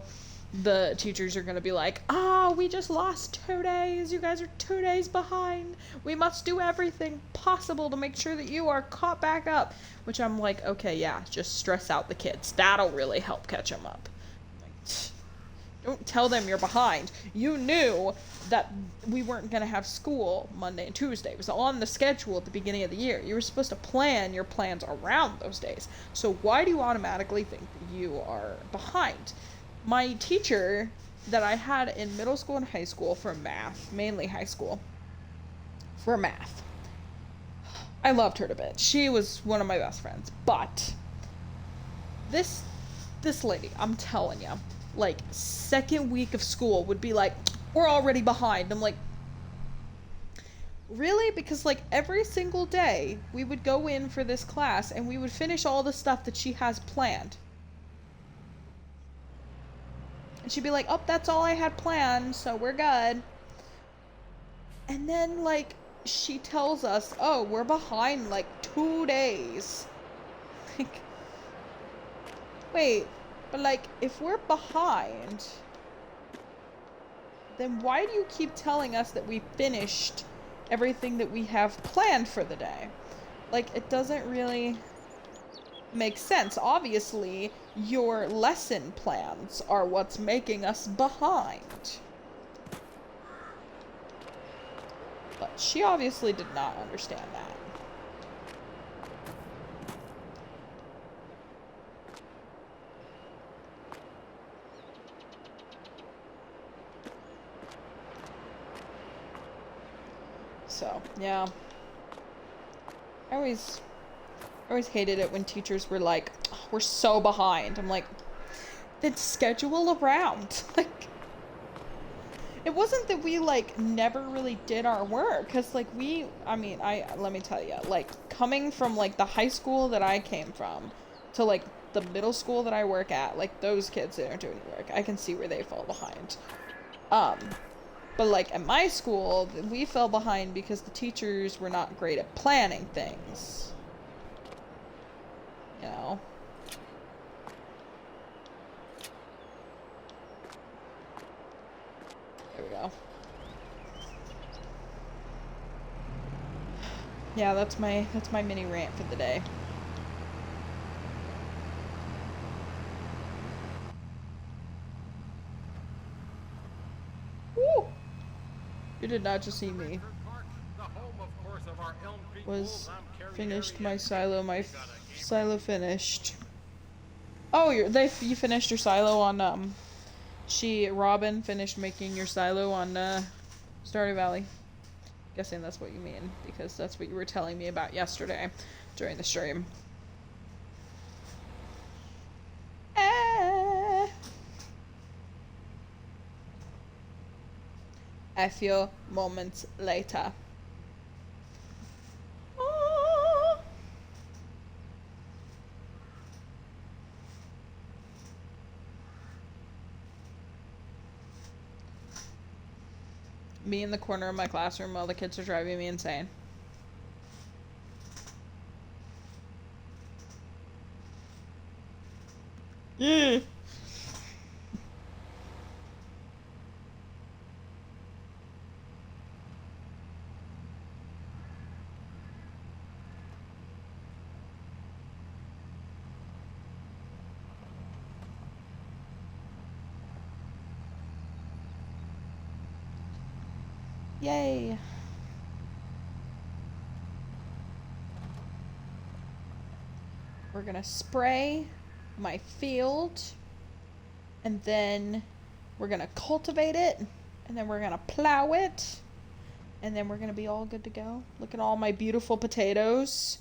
the teachers are gonna be like, we just lost 2 days. You guys are 2 days behind. We must do everything possible to make sure that you are caught back up. Which I'm like, okay, yeah, just stress out the kids. That'll really help catch them up. Like, don't tell them you're behind. You knew that we weren't gonna have school Monday and Tuesday. It was on the schedule at the beginning of the year. You were supposed to plan your plans around those days. So why do you automatically think that you are behind? My teacher that I had in middle school and high school for math, mainly high school, for math, I loved her to bits. She was one of my best friends. But this lady, I'm telling you, like second week of school would be like, we're already behind. I'm like, Really? Because, like, every single day we would go in for this class and we would finish all the stuff that she has planned. And she'd be like, oh, that's all I had planned, so we're good. And then, like, she tells us, oh, we're behind, like, 2 days. Like, wait, but, like, if we're behind, then why do you keep telling us that we finished everything that we have planned for the day? Like, it doesn't really make sense. Obviously, your lesson plans are what's making us behind. But she obviously did not understand that. So, yeah. I always hated it when teachers were like, oh, we're so behind. I'm like, then schedule around. Like, it wasn't that we, like, never really did our work. Because, like, let me tell you, like, coming from, like, the high school that I came from to, like, the middle school that I work at, like, those kids, they don't do any work. I can see where they fall behind. But, like, at my school, we fell behind because the teachers were not great at planning things. You know? There we go. Yeah, that's my mini rant for the day. Woo! You did not just see me. Was finished my silo. My silo finished. Oh, you finished your silo on Robin finished making your silo on Stardew Valley. Guessing that's what you mean because that's what you were telling me about yesterday during the stream. A few moments later. Me in the corner of my classroom while the kids are driving me insane. Yeah. Yay. We're gonna spray my field, and then we're gonna cultivate it, and then we're gonna plow it, and then we're gonna be all good to go. Look at all my beautiful potatoes.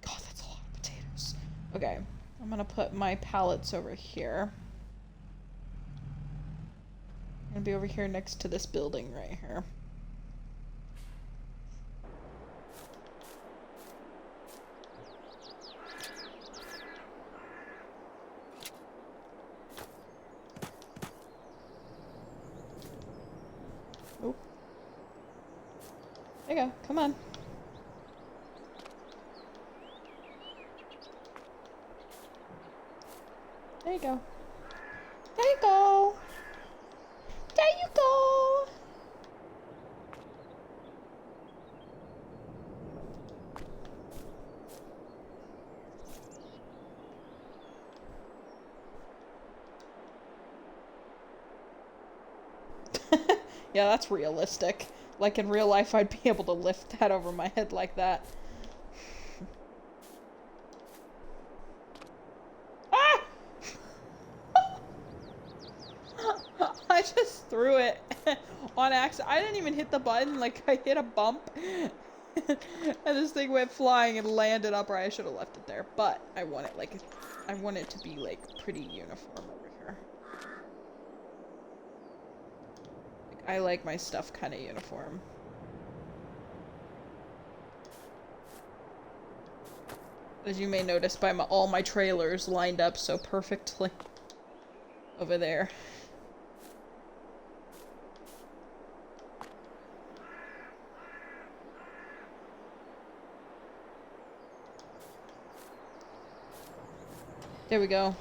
God, that's a lot of potatoes. Okay, I'm gonna put my pallets over here. I'm gonna be over here next to this building right here. Oh. There you go, come on. There you go. There you go. There you go. Yeah, that's realistic. Like in real life, I'd be able to lift that over my head like that. Ah! I just threw it on accident. I didn't even hit the button. Like, I hit a bump. And this thing went flying and landed up where I should have left it there. But I want it, like, I want it to be, like, pretty uniform over here. Like, I like my stuff kind of uniform. As you may notice by all my trailers lined up so perfectly over there. There we go.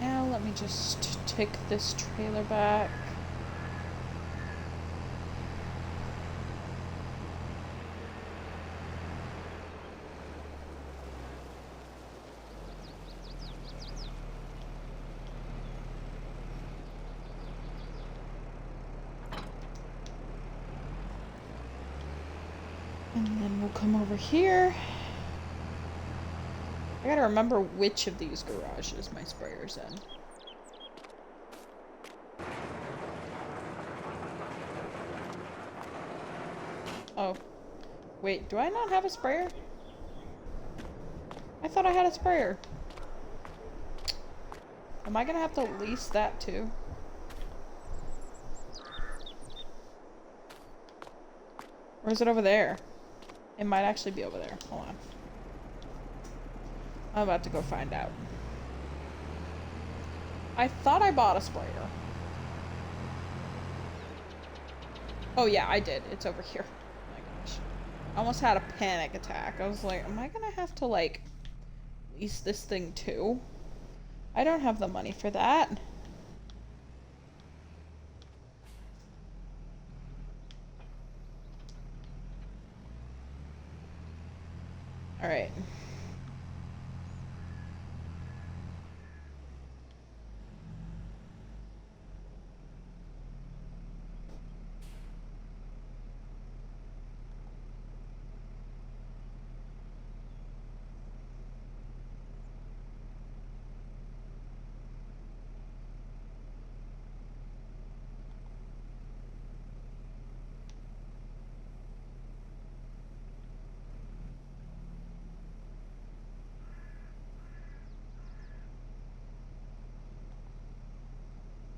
Now let me just take this trailer back. And then we'll come over here. I gotta remember which of these garages my sprayer's in. Oh. Wait, do I not have a sprayer? I thought I had a sprayer. Am I gonna have to lease that too? Or is it over there? It might actually be over there. Hold on. I'm about to go find out. I thought I bought a sprayer. Oh yeah, I did. It's over here. Oh my gosh. I almost had a panic attack. I was like, am I gonna have to, like, lease this thing too? I don't have the money for that. Alright.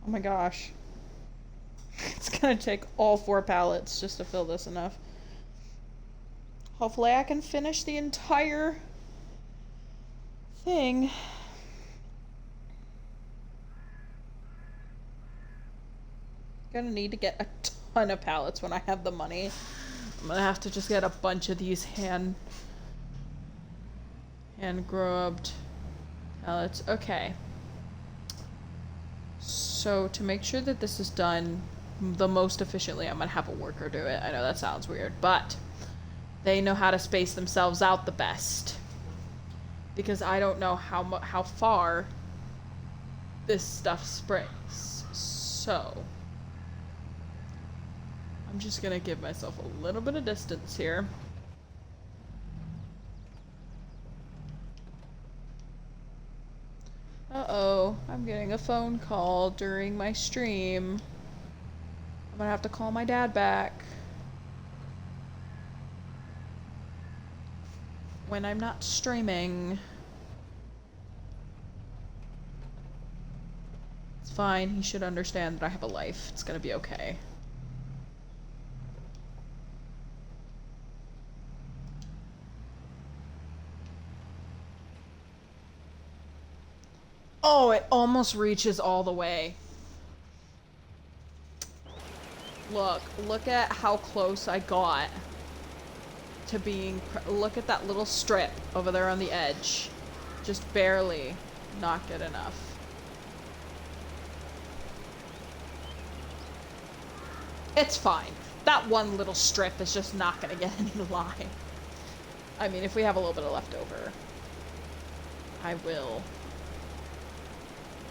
Oh my gosh. It's gonna take all 4 pallets just to fill this enough. Hopefully I can finish the entire thing. Gonna need to get a ton of pallets when I have the money. I'm gonna have to just get a bunch of these hand grubbed pallets. Okay. So to make sure that this is done the most efficiently, I'm gonna have a worker do it. I know that sounds weird, but they know how to space themselves out the best. Because I don't know how far this stuff sprays. So I'm just gonna give myself a little bit of distance here. Uh-oh, I'm getting a phone call during my stream. I'm gonna have to call my dad back. When I'm not streaming. It's fine, he should understand that I have a life. It's gonna be okay. Oh, it almost reaches all the way. Look at how close I got to being, look at that little strip over there on the edge. Just barely not good enough. It's fine. That one little strip is just not gonna get any lime. I mean, if we have a little bit of leftover, I will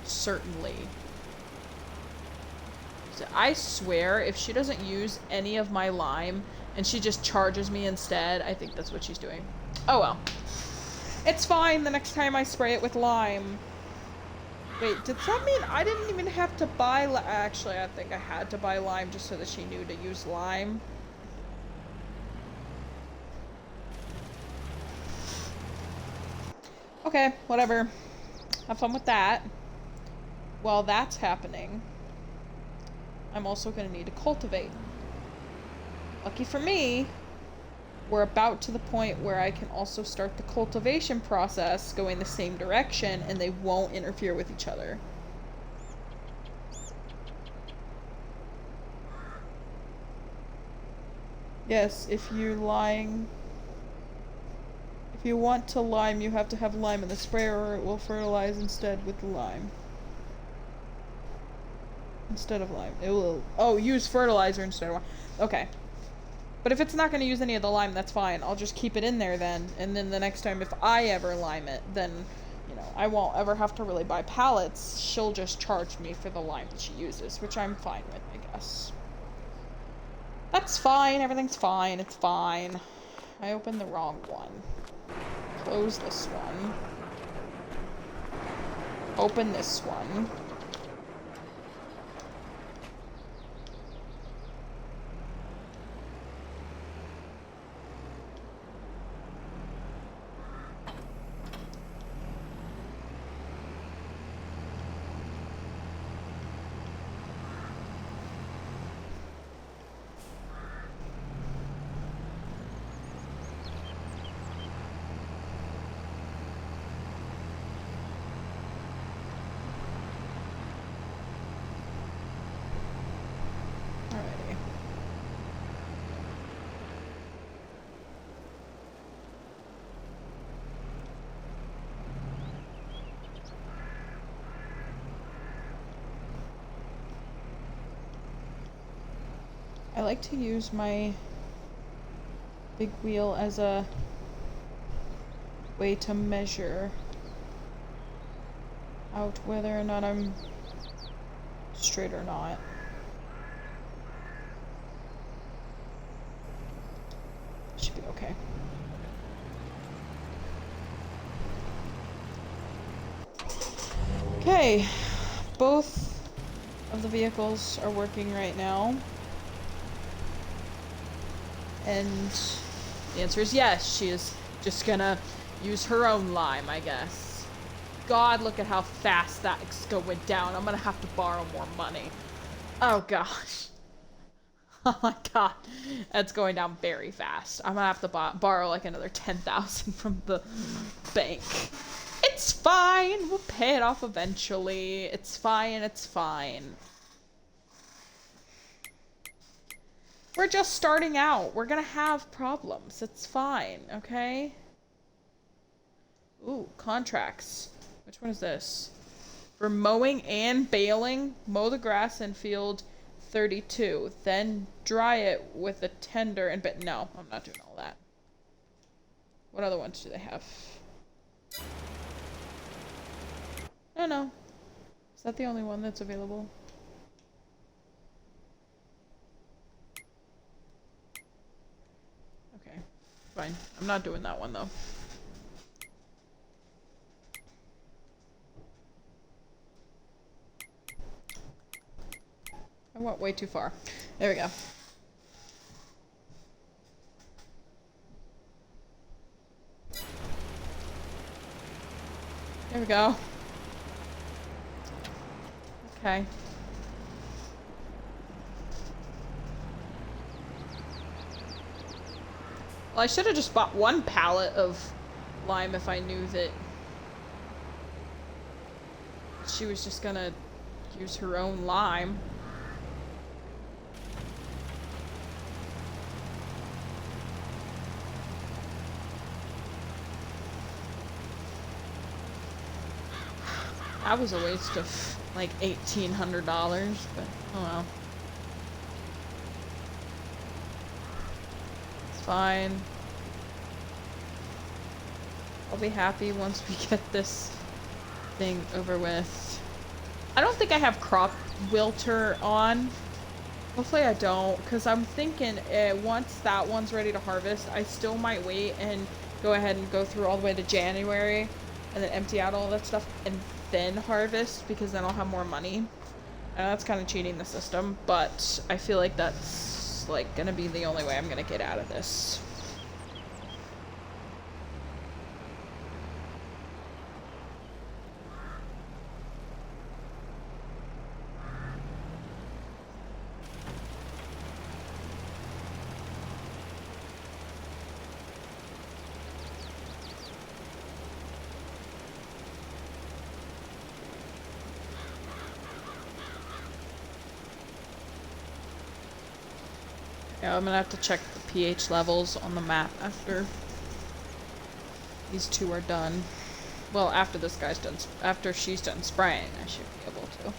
certainly. I swear, if she doesn't use any of my lime and she just charges me instead, I think that's what she's doing. Oh well. It's fine the next time I spray it with lime. Wait, did that mean I didn't even have to buy actually, I think I had to buy lime just so that she knew to use lime. Okay, whatever. Have fun with that. While that's happening, I'm also going to need to cultivate. Lucky for me, we're about to the point where I can also start the cultivation process going the same direction and they won't interfere with each other. Yes, if you want to lime, you have to have lime in the sprayer or it will fertilize instead with the lime. Instead of lime. It will, use fertilizer instead of lime. Okay. But if it's not going to use any of the lime, that's fine. I'll just keep it in there then. And then the next time if I ever lime it, then, I won't ever have to really buy pallets. She'll just charge me for the lime that she uses, which I'm fine with, I guess. That's fine. Everything's fine. It's fine. I opened the wrong one. Close this one. Open this one. Alrighty. I like to use my big wheel as a way to measure out whether or not I'm straight or not. Should be okay. Okay, both of the vehicles are working right now. And the answer is yes, she is just gonna use her own lime, I guess. God, look at how fast that went down. I'm gonna have to borrow more money. Oh gosh. Oh my god. That's going down very fast. I'm gonna have to borrow like another 10,000 from the bank. It's fine. We'll pay it off eventually. It's fine. It's fine. We're just starting out. We're gonna have problems. It's fine, okay? Ooh, contracts. Which one is this? For mowing and baling, mow the grass in field 32. Then dry it with a tender and no, I'm not doing all that. What other ones do they have? No. Is that the only one that's available? Okay, fine. I'm not doing that one though. I went way too far. There we go. There we go. Okay. Well, I should have just bought one pallet of lime if I knew that she was just gonna use her own lime. That was a waste of like $1,800, but oh well. It's fine. I'll be happy once we get this thing over with. I don't think I have crop wilter on. Hopefully I don't, because I'm thinking once that one's ready to harvest, I still might wait and go ahead and go through all the way to January and then empty out all that stuff and then harvest, because then I'll have more money. I know that's kind of cheating the system, but I feel like that's like gonna be the only way I'm gonna get out of this. Yeah, I'm gonna have to check the pH levels on the map after these two are done. Well, after this guy's done, after she's done spraying, I should be able to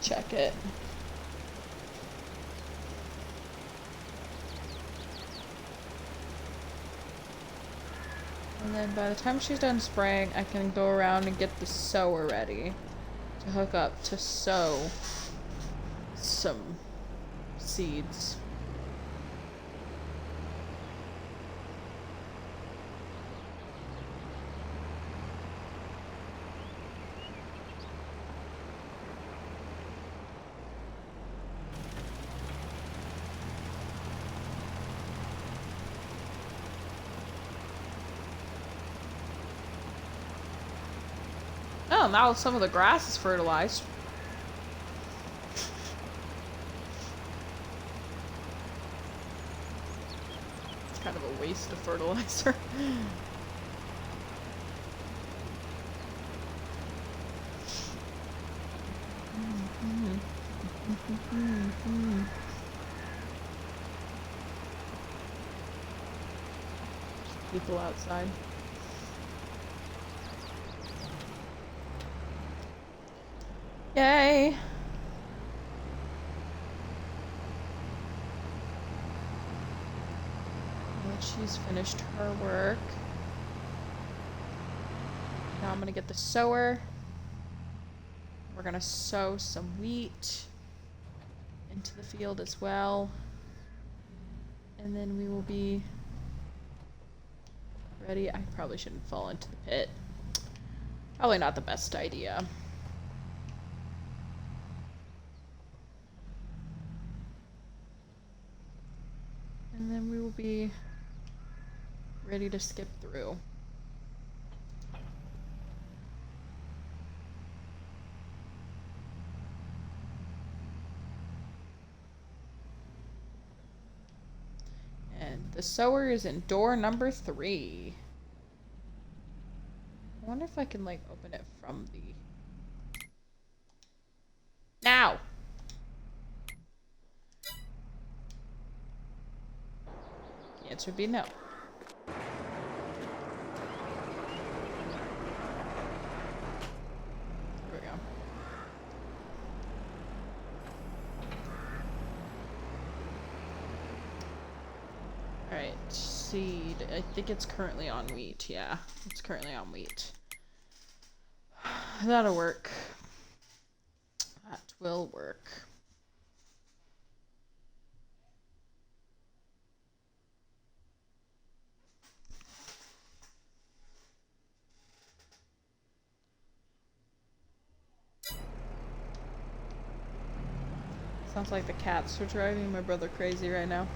check it. And then by the time she's done spraying, I can go around and get the sower ready to hook up to sow some seeds. Oh, now some of the grass is fertilized. It's kind of a waste of fertilizer. People outside. Yay! Well, she's finished her work. Now I'm gonna get the sower. We're gonna sow some wheat into the field as well. And then we will be ready. I probably shouldn't fall into the pit. Probably not the best idea. And then we will be ready to skip through. And the sower is in door number 3. I wonder if I can, like, open it from the... Now! The answer would be no. There we go. Alright, seed. I think it's currently on wheat. Yeah, it's currently on wheat. That'll work. That will work. Sounds like the cats are driving my brother crazy right now.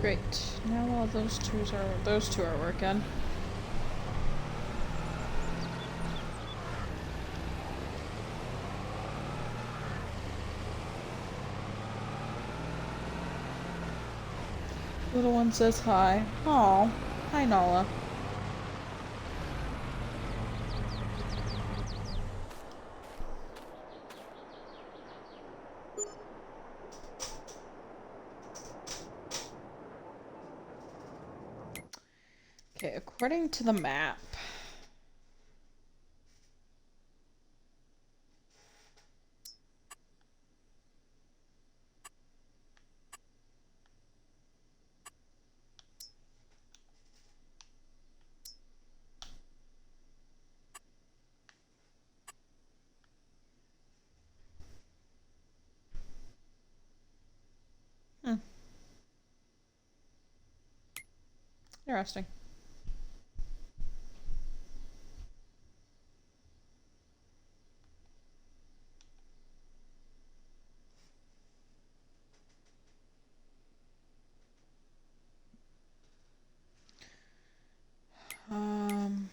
Great. Now while those two are working. Little one says hi. Aw. Hi, Nala. Okay, according to the map, Interesting. Um,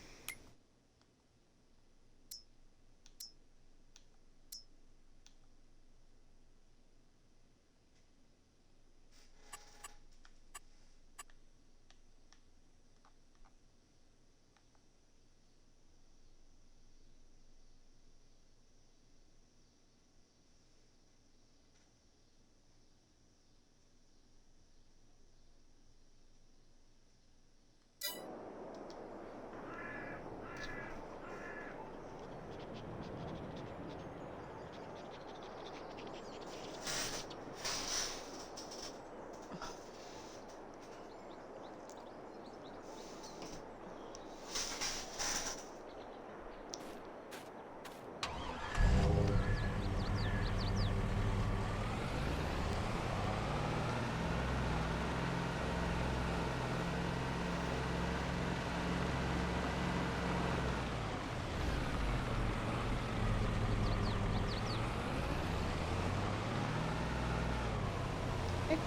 okay.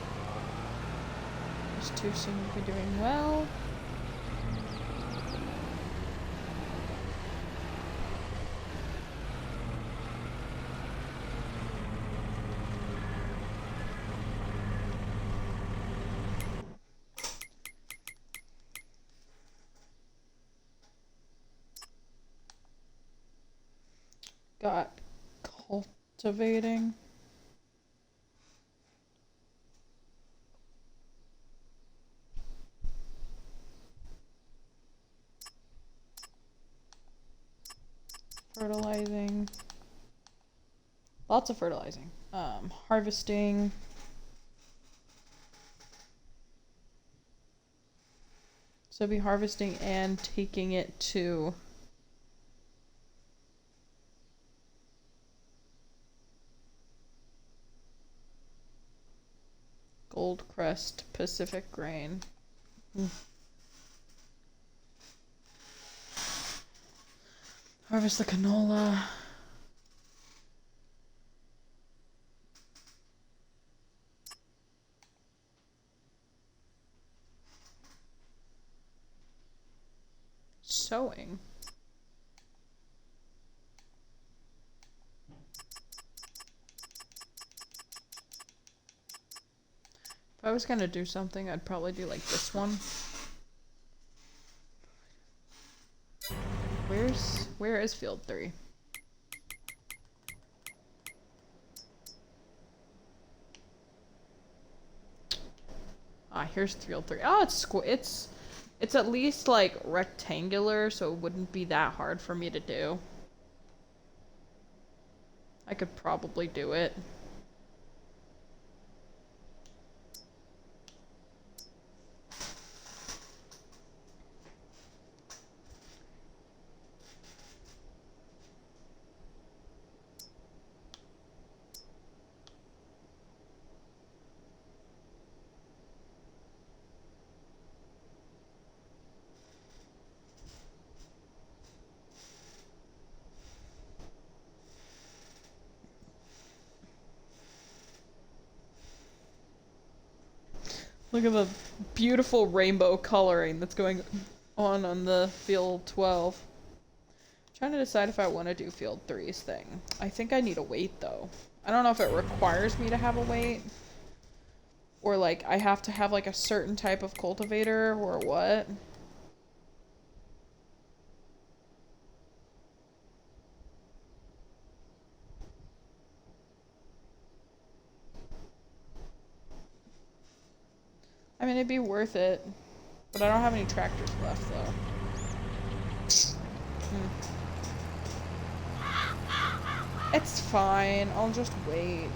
These two seem to be doing well. Got cultivating. Fertilizing. Lots of fertilizing. Harvesting. So be harvesting and taking it to Goldcrest Pacific Grain. Harvest the canola. Sowing. If I was gonna do something, I'd probably do like this one. Where is field 3? Ah, here's field 3. Oh, it's at least like rectangular, so it wouldn't be that hard for me to do. I could probably do it. Look at the beautiful rainbow coloring that's going on the field 12. I'm trying to decide if I want to do field 3's thing. I think I need a weight though. I don't know if it requires me to have a weight. Or like I have to have like a certain type of cultivator or what. I mean, it'd be worth it. But I don't have any tractors left, though. It's fine. I'll just wait.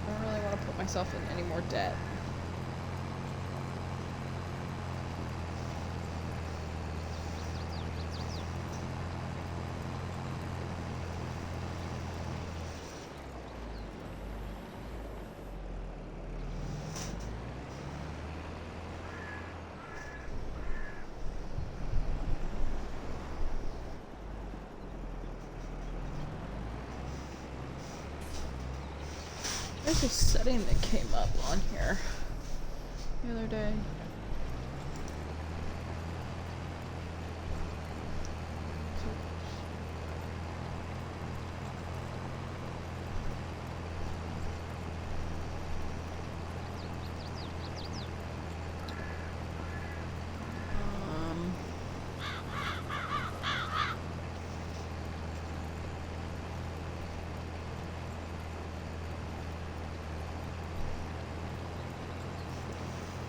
I don't really want to put myself in any more debt. is a setting that came up on here the other day?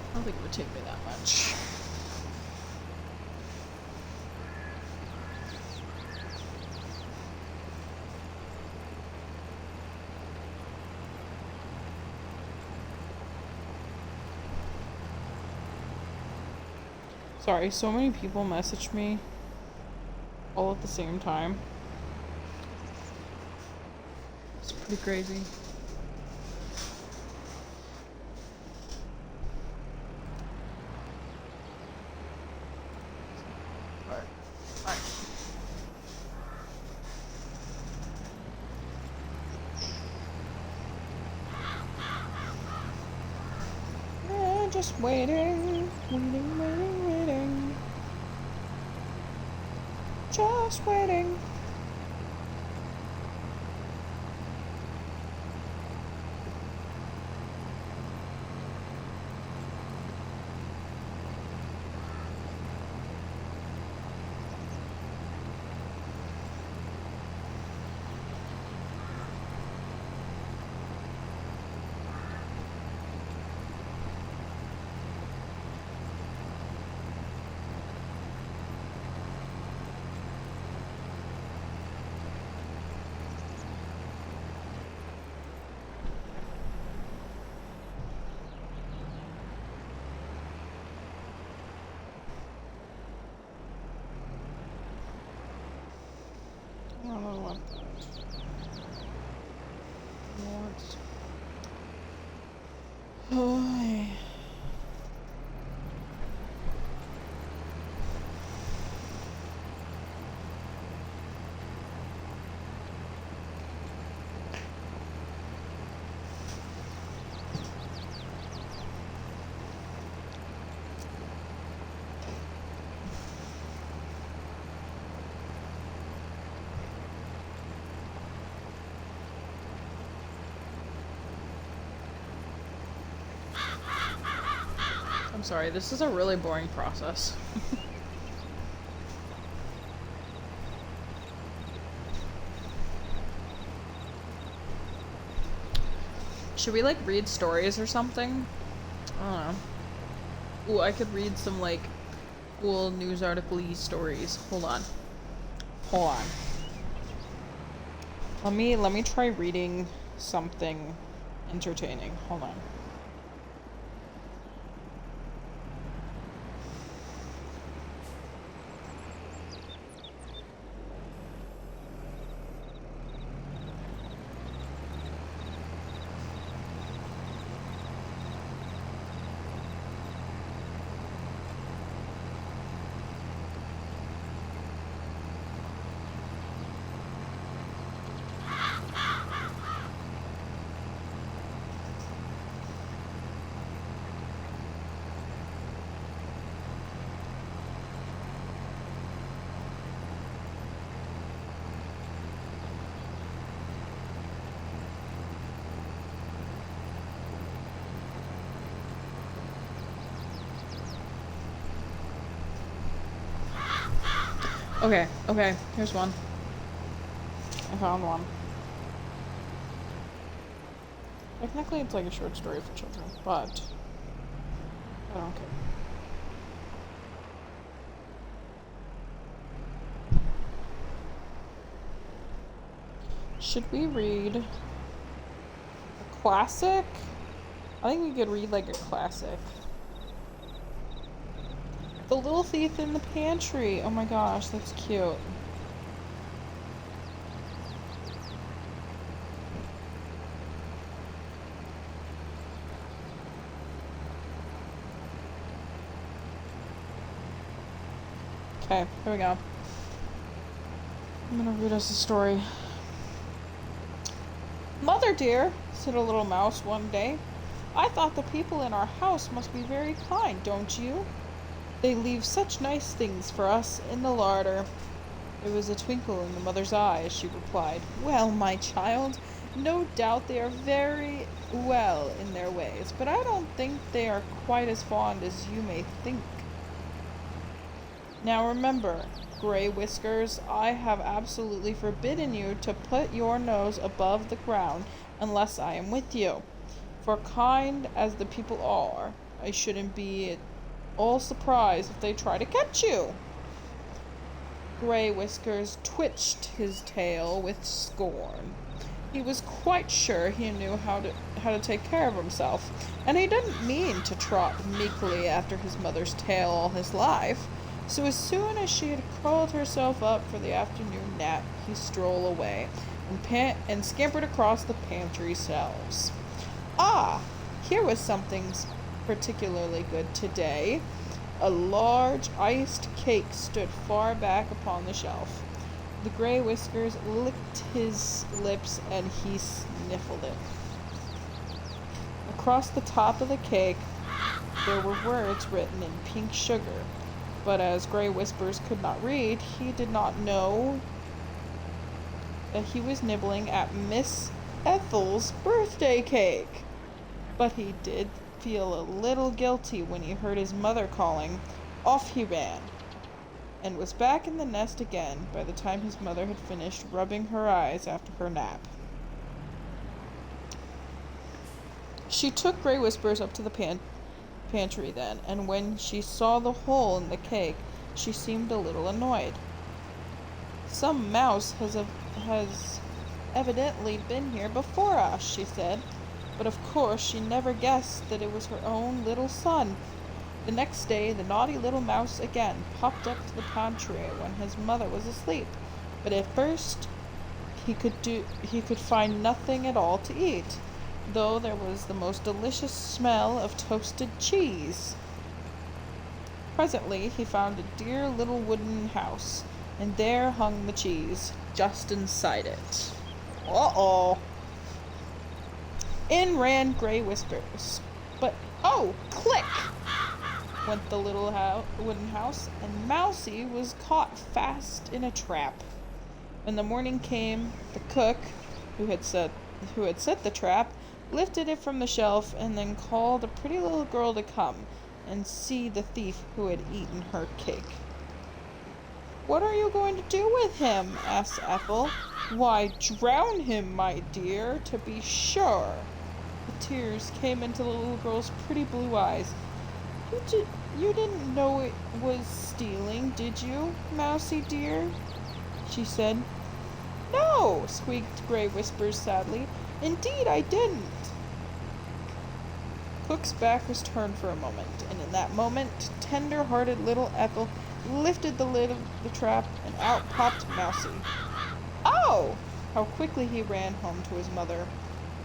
I don't think it would take me that much. Sorry, so many people message me all at the same time. It's pretty crazy. Just waiting, waiting. Just waiting. I don't know what that wants. Oh, I'm sorry, this is a really boring process. Should we like read stories or something? I don't know. Ooh, I could read some like cool news article-y stories. Hold on. Hold on. Let me try reading something entertaining. Hold on. Okay, here's one. I found one. Technically, it's like a short story for children, but I don't care. Should we read a classic? I think we could read like a classic. The Little Thief in the Pantry. Oh my gosh, that's cute. Okay, here we go. I'm gonna read us a story. Mother dear, said a little mouse one day. "I thought the people in our house must be very kind, don't you? They leave such nice things for us in the larder." There was a twinkle in the mother's eye as she replied, "Well, my child, no doubt they are very well in their ways, but I don't think they are quite as fond as you may think. Now remember, Gray Whiskers, I have absolutely forbidden you to put your nose above the ground unless I am with you. For kind as the people are, I shouldn't be at all surprised if they try to catch you." Gray Whiskers twitched his tail with scorn. He was quite sure he knew how to take care of himself, and he didn't mean to trot meekly after his mother's tail all his life. So as soon as she had curled herself up for the afternoon nap, he strolled away and scampered across the pantry shelves. Ah, here was something particularly good today. A large iced cake stood far back upon the shelf. The Gray Whiskers licked his lips and he sniffled it. Across the top of the cake, there were words written in pink sugar, but as Gray Whiskers could not read, he did not know that he was nibbling at Miss Ethel's birthday cake. But he did feel a little guilty when he heard his mother calling. Off he ran, and was back in the nest again by the time his mother had finished rubbing her eyes after her nap. She took Gray Whiskers up to the pantry then, and when she saw the hole in the cake, she seemed a little annoyed. "Some mouse has evidently been here before us," she said, but of course she never guessed that it was her own little son. The next day the naughty little mouse again popped up to the pantry when his mother was asleep, but at first he could find nothing at all to eat, though there was the most delicious smell of toasted cheese. Presently he found a dear little wooden house, and there hung the cheese, just inside it. Uh-oh! In ran Gray Whiskers, but oh, click! Went the little wooden house, and Mousie was caught fast in a trap. When the morning came, the cook, who had set the trap, lifted it from the shelf and then called a pretty little girl to come and see the thief who had eaten her cake. "What are you going to do with him?" asked Ethel. "Why, drown him, my dear, to be sure." The tears came into the little girl's pretty blue eyes. You didn't know it was stealing, did you, Mousie dear?" she said. "No," squeaked Gray Whiskers sadly. "Indeed I didn't." Cook's back was turned for a moment, and in that moment, tender-hearted little Ethel lifted the lid of the trap, and out popped Mousie. Oh! How quickly he ran home to his mother,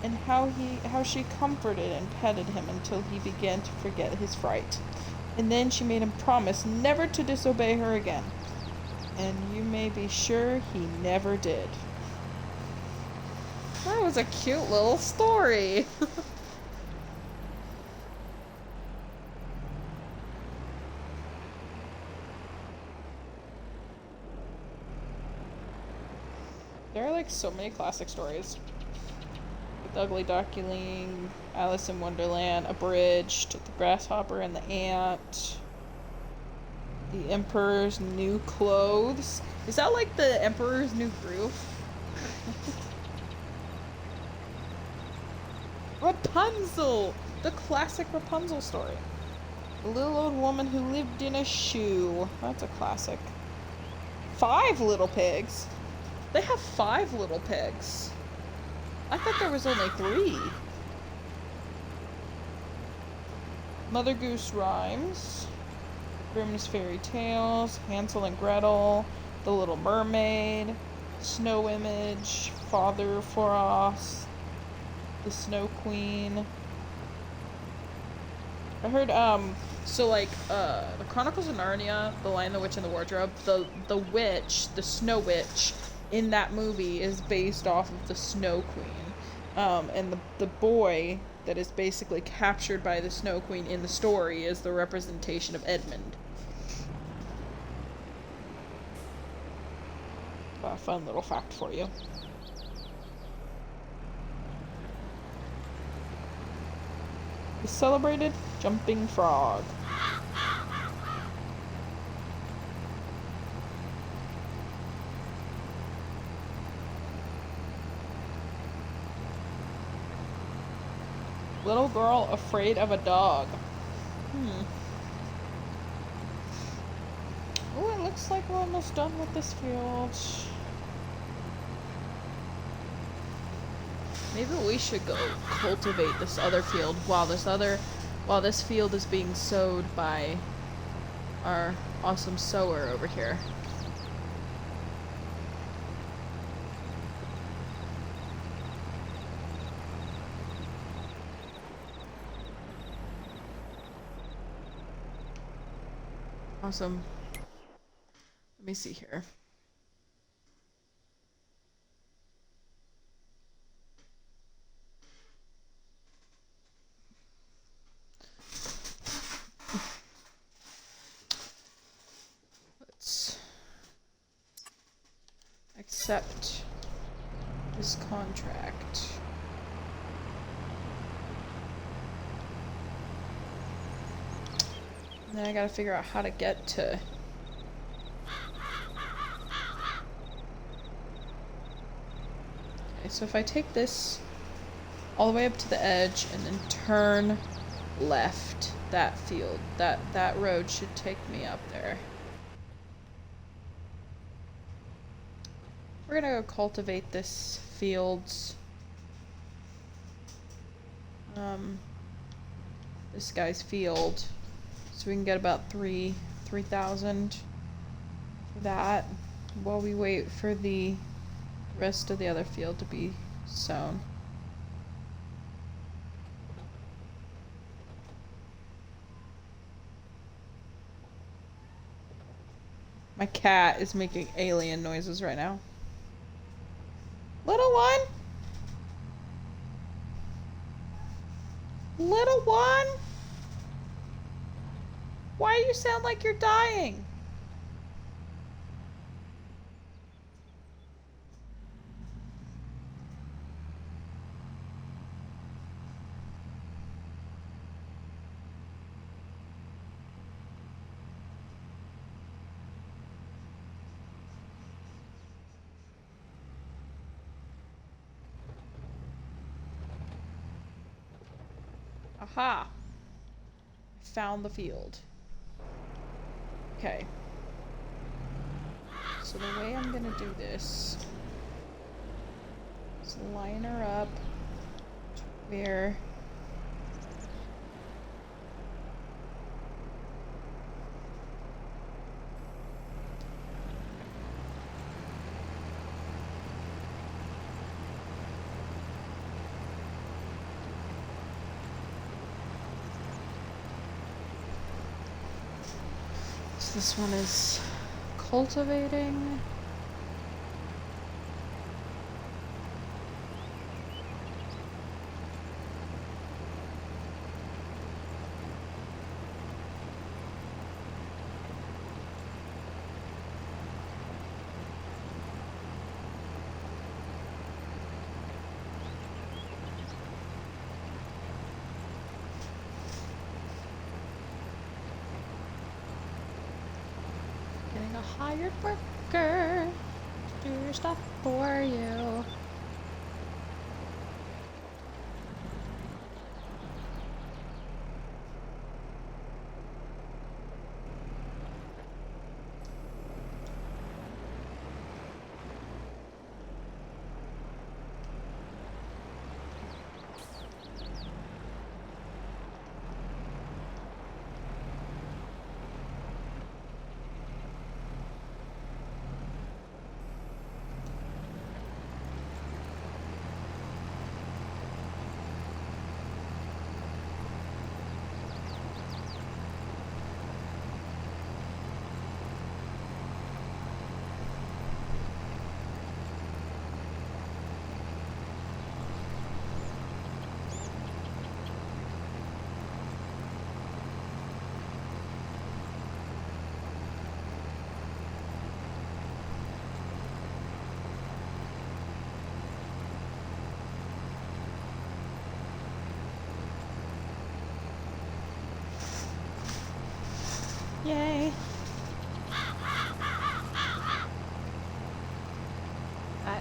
and how she comforted and petted him until he began to forget his fright. And then she made him promise never to disobey her again. And you may be sure he never did. That was a cute little story. There are like so many classic stories. The Ugly Duckling, Alice in Wonderland, Abridged, The Grasshopper and the Ant, The Emperor's New Clothes. Is that like The Emperor's New Groove? Rapunzel! The classic Rapunzel story. The Little Old Woman Who Lived in a Shoe. That's a classic. 5 Little Pigs. They have 5 Little Pigs. I thought there was only 3. Mother Goose Rhymes, Grimm's Fairy Tales, Hansel and Gretel, The Little Mermaid, Snow Image, Father Frost, The Snow Queen. I heard, the Chronicles of Narnia, The Lion, the Witch, and the Wardrobe, the witch, the Snow Witch, in that movie is based off of the Snow Queen. And the boy that is basically captured by the Snow Queen in the story is the representation of Edmund. A fun little fact for you. The celebrated jumping frog. Little girl afraid of a dog. Oh, it looks like we're almost done with this field. Maybe we should go cultivate this other field while this field is being sowed by our awesome sower over here. Awesome. Let me see here. Let's accept this contract. And then I gotta figure out how to get to... Okay, so if I take this all the way up to the edge and then turn left, that field, that road should take me up there. We're gonna go cultivate this fields. This guy's field. So we can get about 3,000 for that while we wait for the rest of the other field to be sown. My cat is making alien noises right now. Little one? Little one? Why do you sound like you're dying? Aha! Found the field. Okay. So the way I'm gonna do this is line her up to where this one is cultivating. Getting a hired worker to do your stuff for you.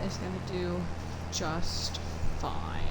is going to do just fine.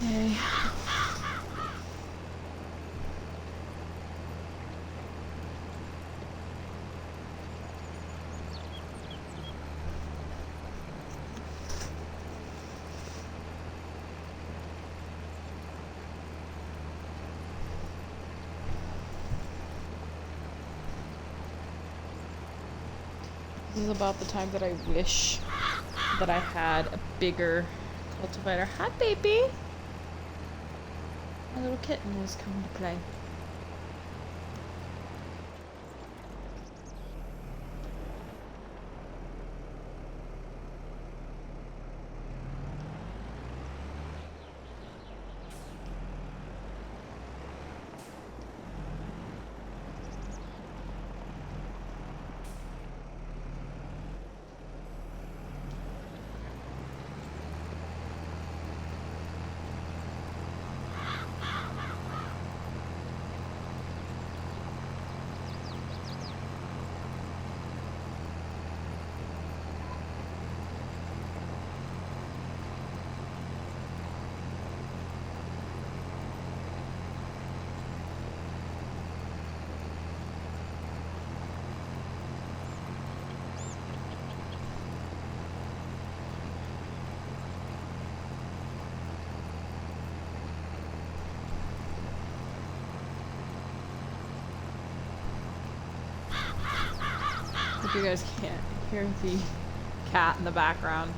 Yay. This is about the time that I wish that I had a bigger cultivator. Hi, baby! My little kitten is coming to play. Hope you guys can't hear the cat in the background.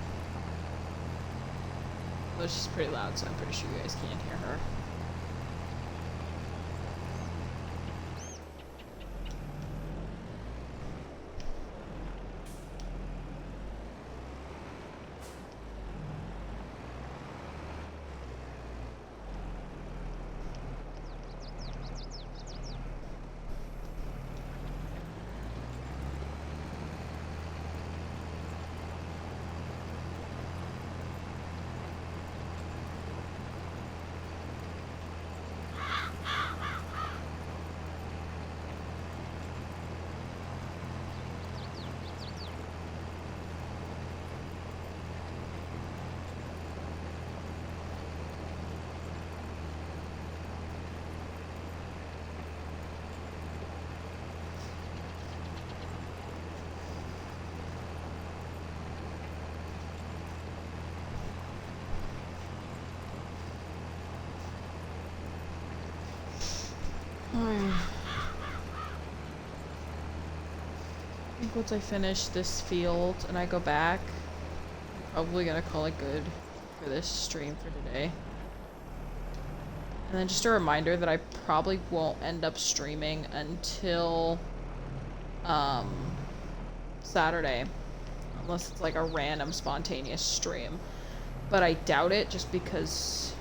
Well, she's pretty loud, so I'm pretty sure you guys can't hear her. I think once I finish this field and I go back, I'm probably gonna call it good for this stream for today. And then just a reminder that I probably won't end up streaming until Saturday, unless it's like a random spontaneous stream. But I doubt it, just because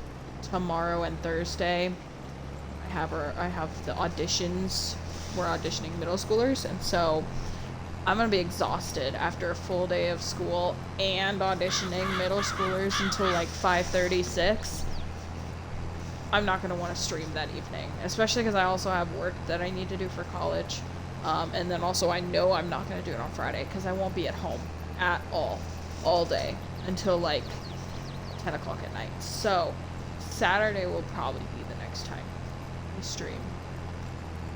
tomorrow and Thursday I have the auditions. We're auditioning middle schoolers, and so I'm gonna be exhausted after a full day of school and auditioning middle schoolers until like 5:30, 6. I'm not gonna want to stream that evening, especially because I also have work that I need to do for college. And then also I know I'm not gonna do it on Friday because I won't be at home at all day until like 10 o'clock at night. So Saturday will probably be the next time we stream.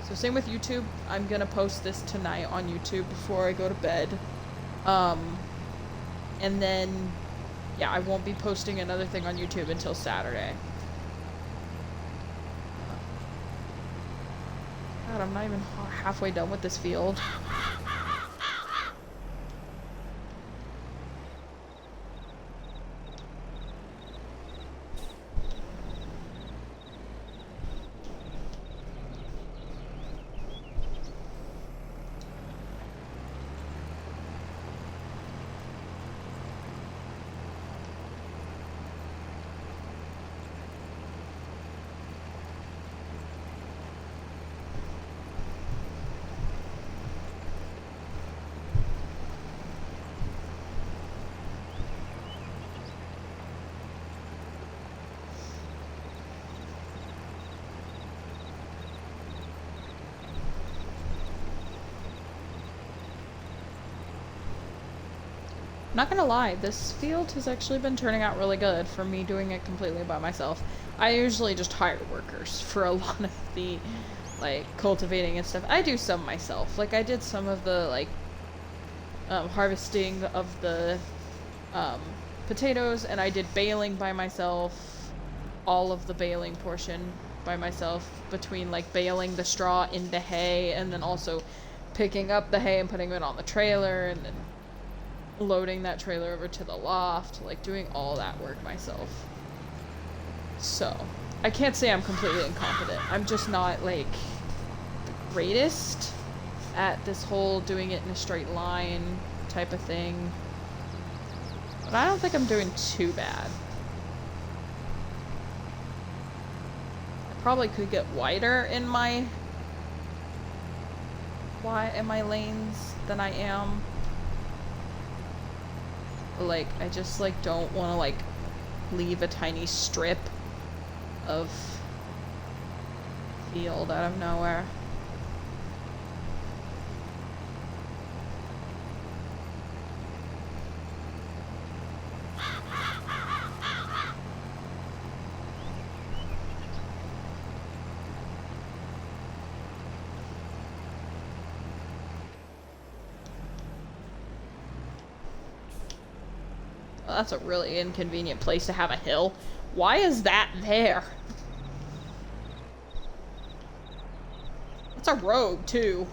So same with YouTube. I'm gonna post this tonight on YouTube before I go to bed. And then, yeah, I won't be posting another thing on YouTube until Saturday. God, I'm not even halfway done with this field. Not gonna lie, this field has actually been turning out really good for me doing it completely by myself. I usually just hire workers for a lot of the, like, cultivating and stuff. I do some myself. Like, I did some of the, like, harvesting of the, potatoes, and I did baling by myself, all of the baling portion by myself, between, like, baling the straw into hay, and then also picking up the hay and putting it on the trailer, and then loading that trailer over to the loft, like doing all that work myself. So, I can't say I'm completely incompetent. I'm just not like the greatest at this whole doing it in a straight line type of thing. But I don't think I'm doing too bad. I probably could get wider in my lanes than I am. Like, I just, like, don't want to, like, leave a tiny strip of field out of nowhere. Well, that's a really inconvenient place to have a hill. Why is that there? It's a road, too.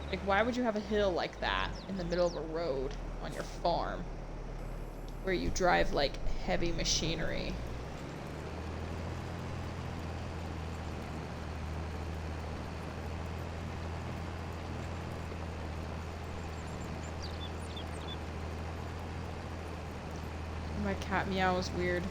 Like, why would you have a hill like that in the middle of a road on your farm? Where you drive, like, heavy machinery. My cat meows weird.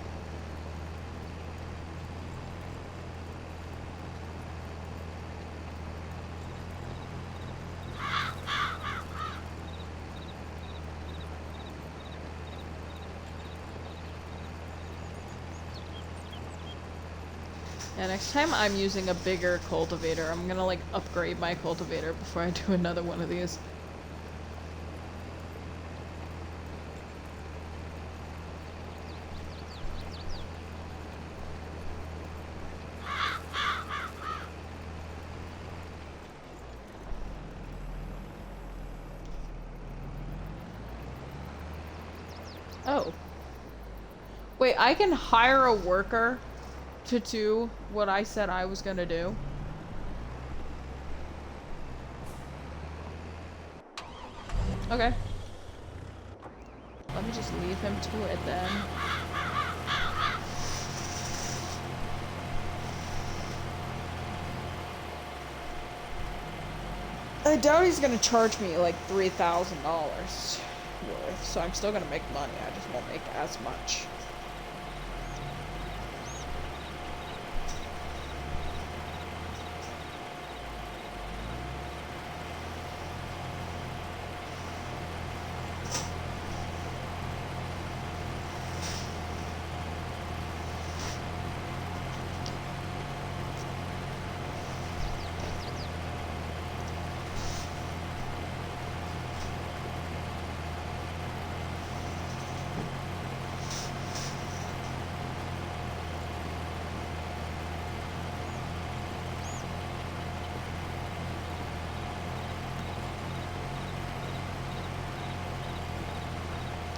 Yeah, next time I'm using a bigger cultivator. I'm gonna, like, upgrade my cultivator before I do another one of these. Oh. Wait, I can hire a worker to do what I said I was gonna do? Okay. Let me just leave him to it then. I doubt he's gonna charge me like $3,000 worth, so I'm still gonna make money. I just won't make as much.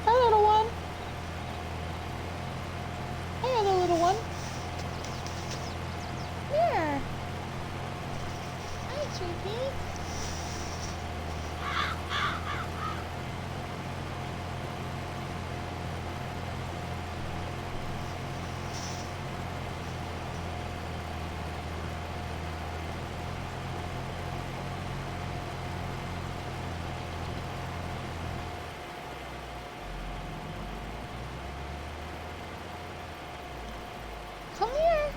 Hi, little one. Hey, other little one. Here. Hi, sweetie. Come here.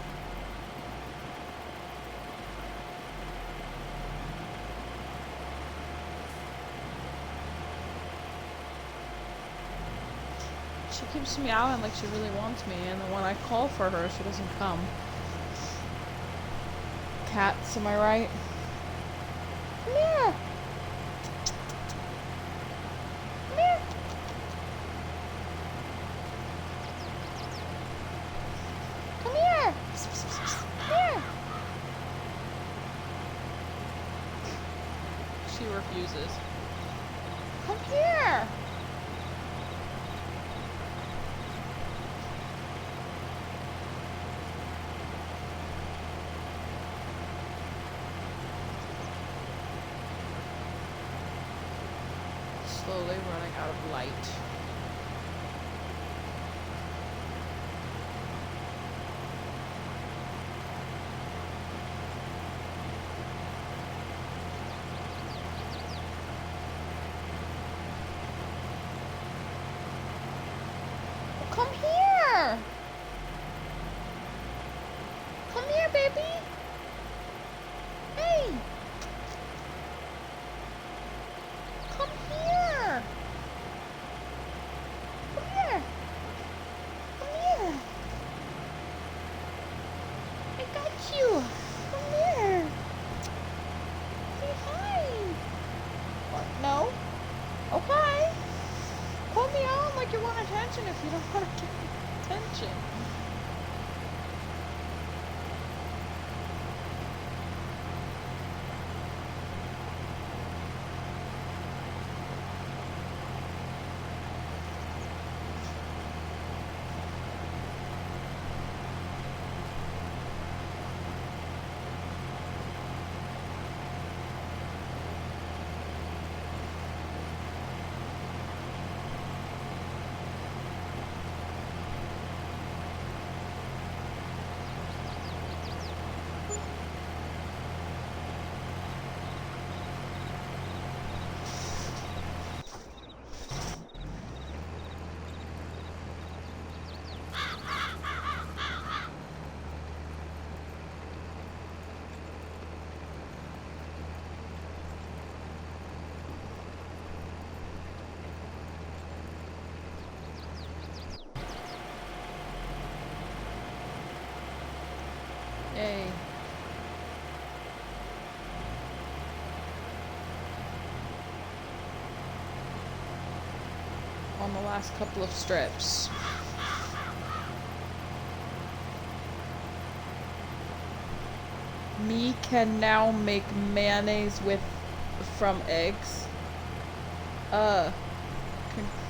She keeps meowing like she really wants me, and then when I call for her, she doesn't come. Cats, am I right? Come here. Come here. Come here. Come here. She refuses. Come here. Slowly running out of light. Come here! Come here, baby! Hey! Come here! Come here! Come here! I got you! Come here! Say hi! What? No? Okay! Pull me on like you want attention if you don't want to give me attention. Yay. On the last couple of strips. Me can now make mayonnaise from eggs.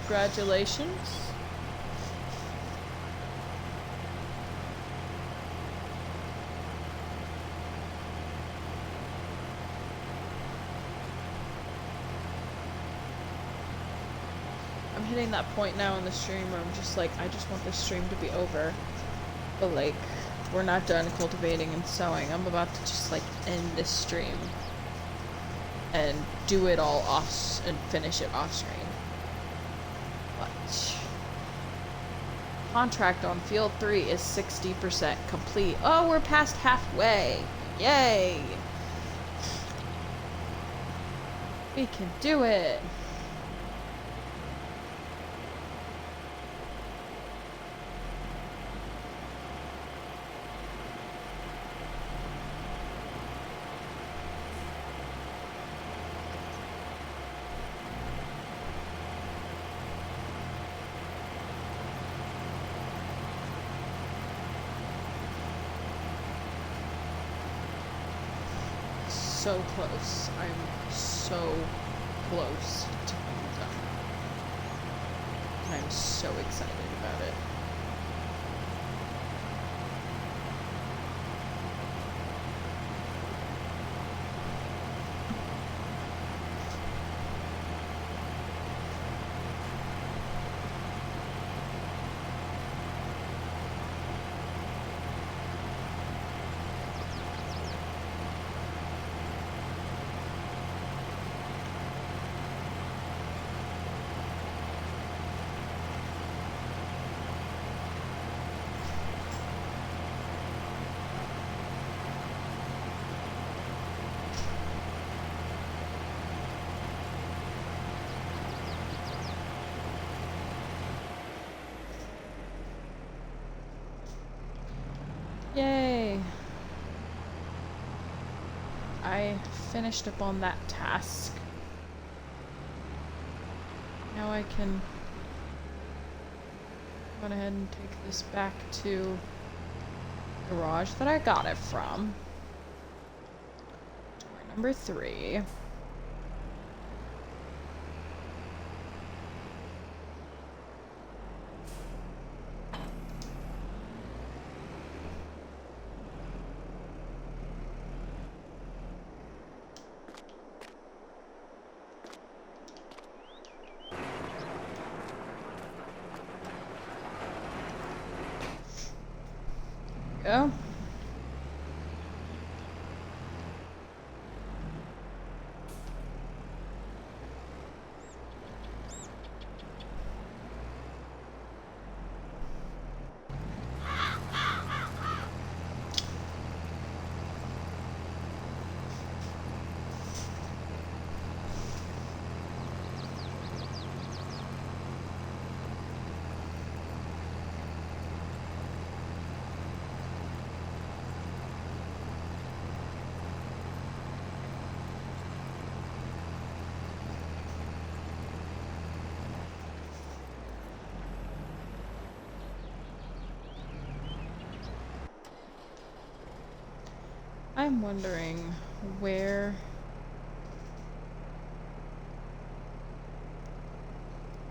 Congratulations. I'm hitting that point now in the stream where I'm just like, I just want this stream to be over. But like, we're not done cultivating and sowing. I'm about to just like end this stream and do it all off and finish it off screen. But contract on field 3 is 60% complete. Oh, we're past halfway. Yay! We can do it. So close. I'm so close to being done. And I'm so excited about it. Yay! I finished up on that task. Now I can go ahead and take this back to the garage that I got it from. Door number 3. Go. I'm wondering where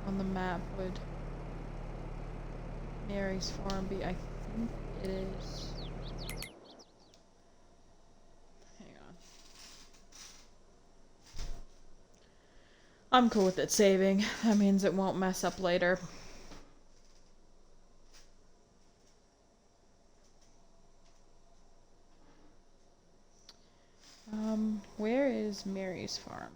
on the map would Mary's farm be? I think it is. Hang on. I'm cool with it saving. That means it won't mess up later. Where is Mary's farm?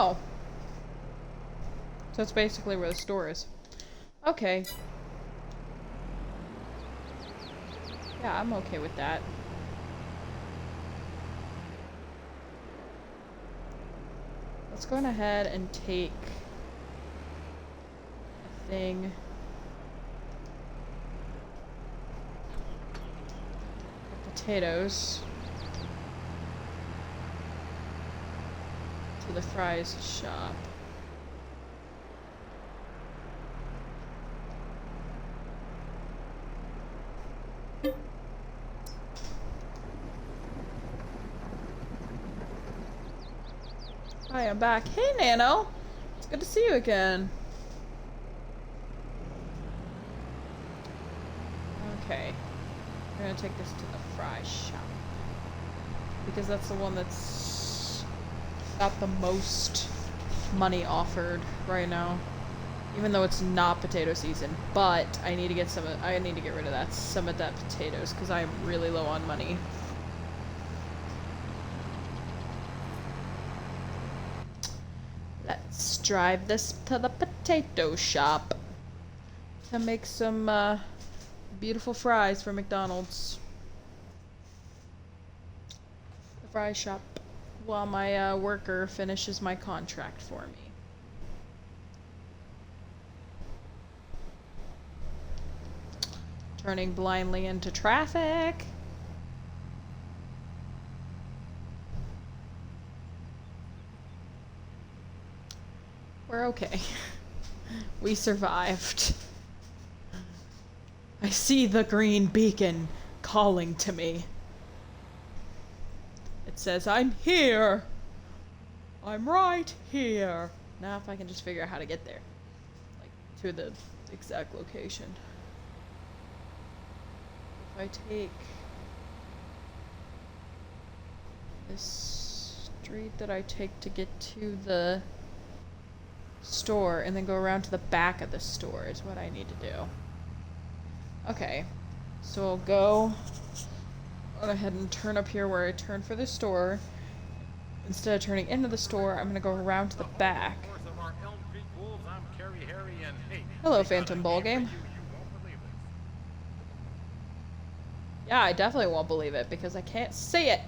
Oh. So it's basically where the store is. Okay. Yeah, I'm okay with that. Let's go ahead and take a thing. Potatoes. the fries shop. Hi, I'm back. Hey, Nano. It's good to see you again. Okay. We're gonna take this to the fry shop. Because that's the one that's got the most money offered right now. Even though it's not potato season. But I need to get I need to get rid of some of that potatoes because I'm really low on money. Let's drive this to the potato shop to make some beautiful fries for McDonald's. The fry shop while my worker finishes my contract for me. Turning blindly into traffic. We're okay. We survived. I see the green beacon calling to me. It says, I'm here. I'm right here. Now if I can just figure out how to get there. Like, to the exact location. If I take this street that I take to get to the store and then go around to the back of the store is what I need to do. Okay, so I'll go on ahead and turn up here where I turn for the store. Instead of turning into the store, I'm gonna go around to the back. Hello, Phantom Ball Game. Yeah, I definitely won't believe it because I can't see it.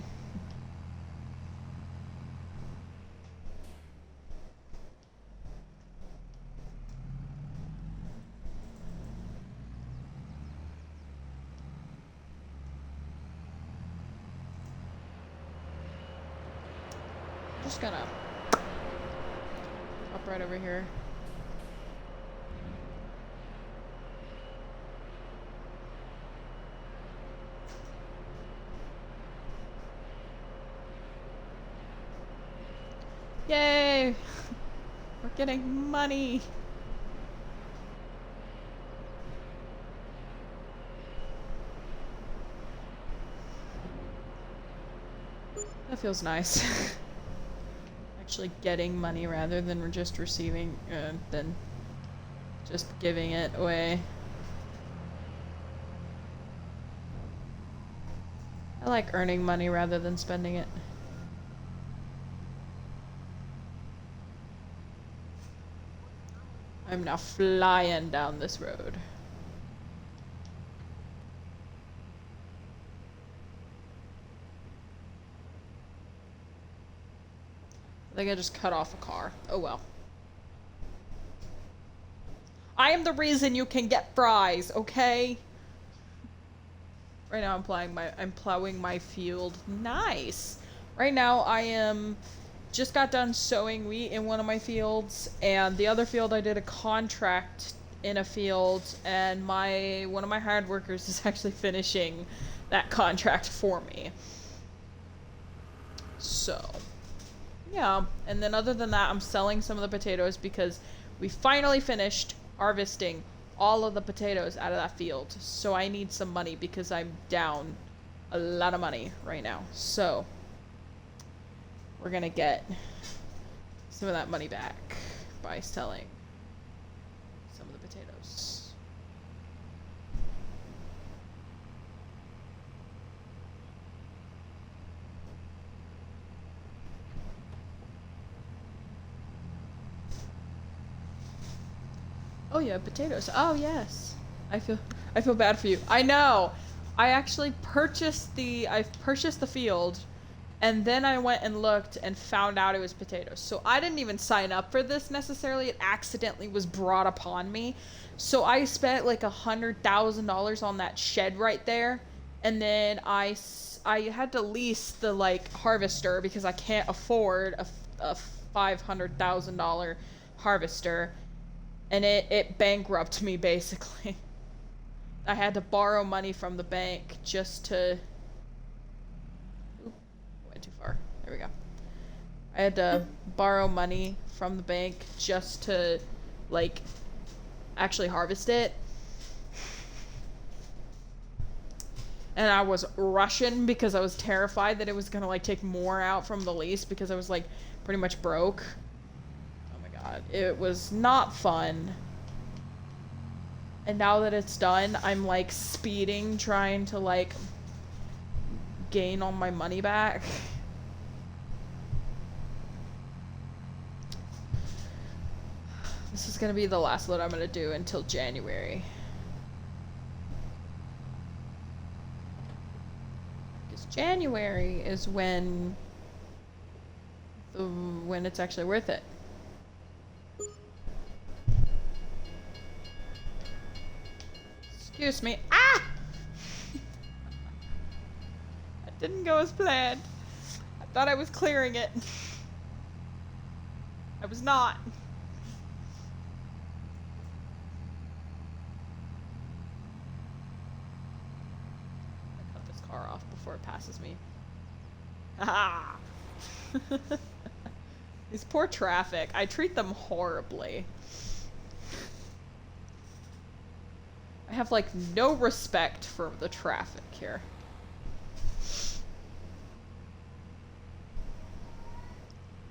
I'm just gonna hop right over here. Yay! We're getting money! That feels nice. Actually getting money rather than just receiving, than just giving it away. I like earning money rather than spending it. I'm now flying down this road. I think I just cut off a car. Oh well. I am the reason you can get fries, okay? Right now I'm plowing my field. Nice. Right now I am just got done sowing wheat in one of my fields, and the other field I did a contract in a field, and one of my hired workers is actually finishing that contract for me. So, yeah. And then other than that, I'm selling some of the potatoes because we finally finished harvesting all of the potatoes out of that field. So I need some money because I'm down a lot of money right now. So we're gonna get some of that money back by selling some of the potatoes. Oh yeah, potatoes. Oh yes. I feel bad for you. I know. I purchased the field, and then I went and looked and found out it was potatoes. So I didn't even sign up for this necessarily. It accidentally was brought upon me. So I spent like $100,000 on that shed right there, and then I had to lease the like harvester because I can't afford $500,000 harvester, and it bankrupted me basically. I had to borrow money from the bank just to... Ooh, went too far. There we go. I had to borrow money from the bank just to, like, actually harvest it. And I was rushing because I was terrified that it was gonna, like, take more out from the lease because I was, like, pretty much broke. Oh my god. It was not fun. And now that it's done, I'm, like, speeding, trying to, like, gain all my money back. This is gonna be the last load I'm gonna do until January. Because January is when it's actually worth it. Excuse me. Ah! That didn't go as planned. I thought I was clearing it. I was not. Car off before it passes me. Ah! These poor traffic. I treat them horribly. I have, like, no respect for the traffic here.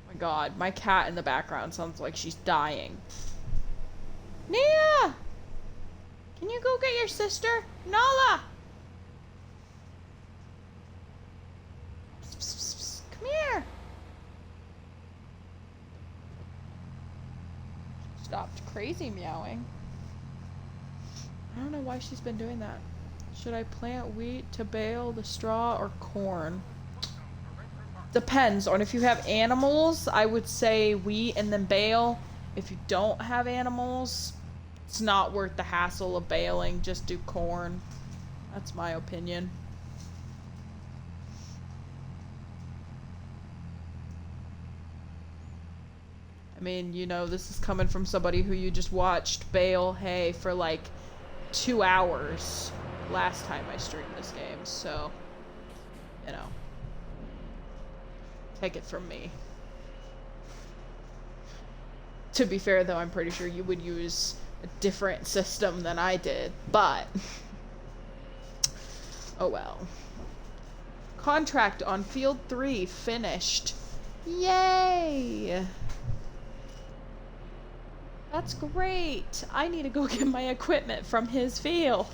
Oh my god, my cat in the background sounds like she's dying. Nia! Can you go get your sister? Nala! Come here. She stopped crazy meowing. I don't know why she's been doing that. Should I plant wheat to bale the straw or corn? Depends on if you have animals. I would say wheat and then bale. If you don't have animals, it's not worth the hassle of baling. Just do corn. That's my opinion. I mean, you know, this is coming from somebody who you just watched bale hay for like 2 hours last time I streamed this game, so, you know, take it from me. To be fair, though, I'm pretty sure you would use a different system than I did, but oh well. Contract on Field 3 finished. Yay! That's great. I need to go get my equipment from his field.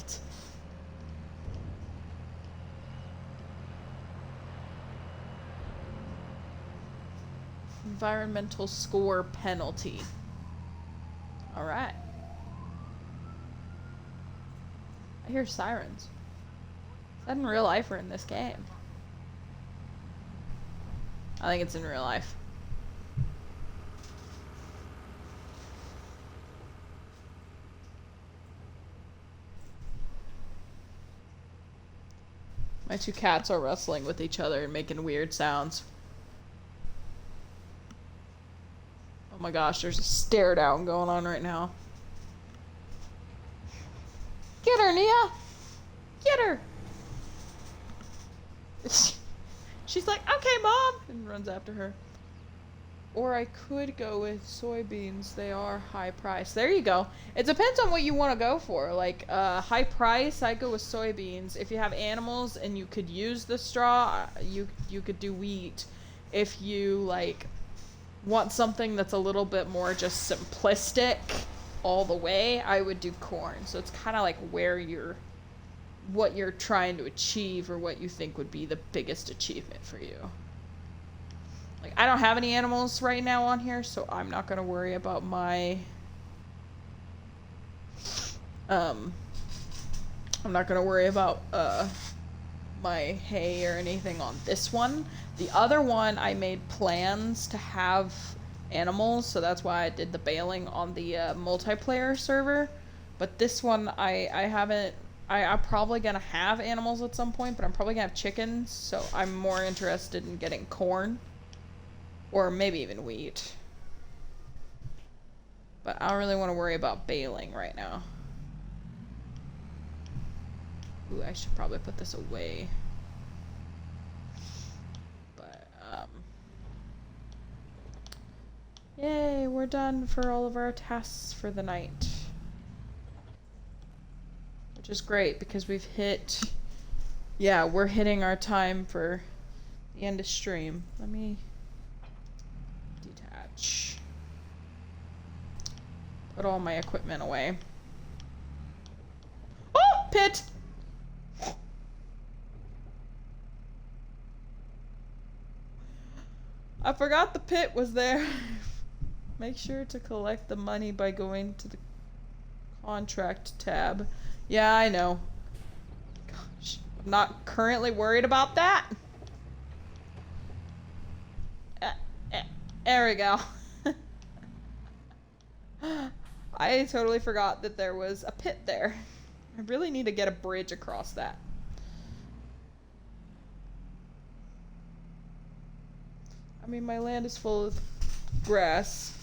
Environmental score penalty. All right. I hear sirens. Is that in real life or in this game? I think it's in real life. My two cats are wrestling with each other and making weird sounds. Oh my gosh, there's a stare down going on right now. Get her, Nia! Get her! She's like, okay, Mom! And runs after her. Or I could go with soybeans. They are high price. There you go. It depends on what you want to go for. Like, high price, I go with soybeans. If you have animals and you could use the straw, you could do wheat. If you, like, want something that's a little bit more just simplistic all the way, I would do corn. So it's kind of like what you're trying to achieve or what you think would be the biggest achievement for you. Like, I don't have any animals right now on here, so I'm not going to worry about my, I'm not going to worry about, my hay or anything on this one. The other one, I made plans to have animals, so that's why I did the baling on the, multiplayer server. But this one, I haven't, I'm probably going to have animals at some point, but I'm probably going to have chickens, so I'm more interested in getting corn. Or maybe even wheat. But I don't really want to worry about baling right now. Ooh, I should probably put this away. But, yay, we're done for all of our tasks for the night. Which is great because we've hit... Yeah, we're hitting our time for the end of stream. Let me detach. Put all my equipment away. Oh! Pit! I forgot the pit was there. Make sure to collect the money by going to the contract tab. Yeah, I know. Gosh, I'm not currently worried about that. There we go. I totally forgot that there was a pit there. I really need to get a bridge across that. I mean, my land is full of grass,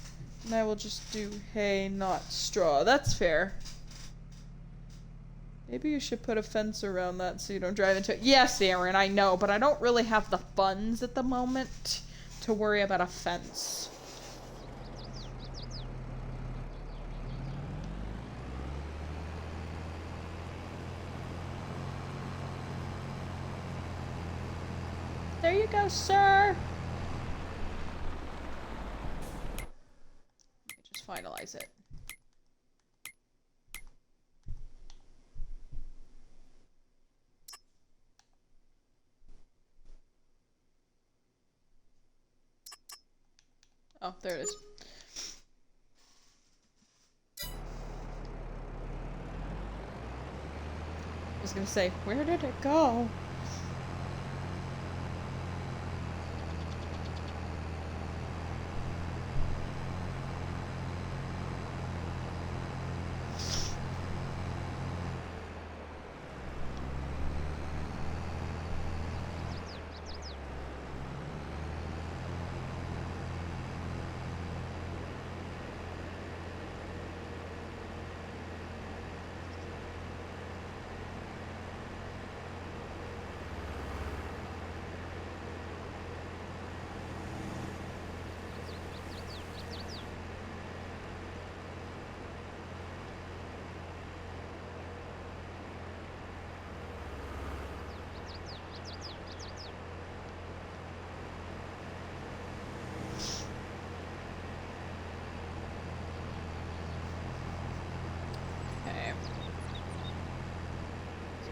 and I will just do hay, not straw. That's fair. Maybe you should put a fence around that so you don't drive into it. Yes, Aaron, I know, but I don't really have the funds at the moment to worry about a fence. There you go, sir. Let me just finalize it. Oh, there it is. I was gonna say, where did it go?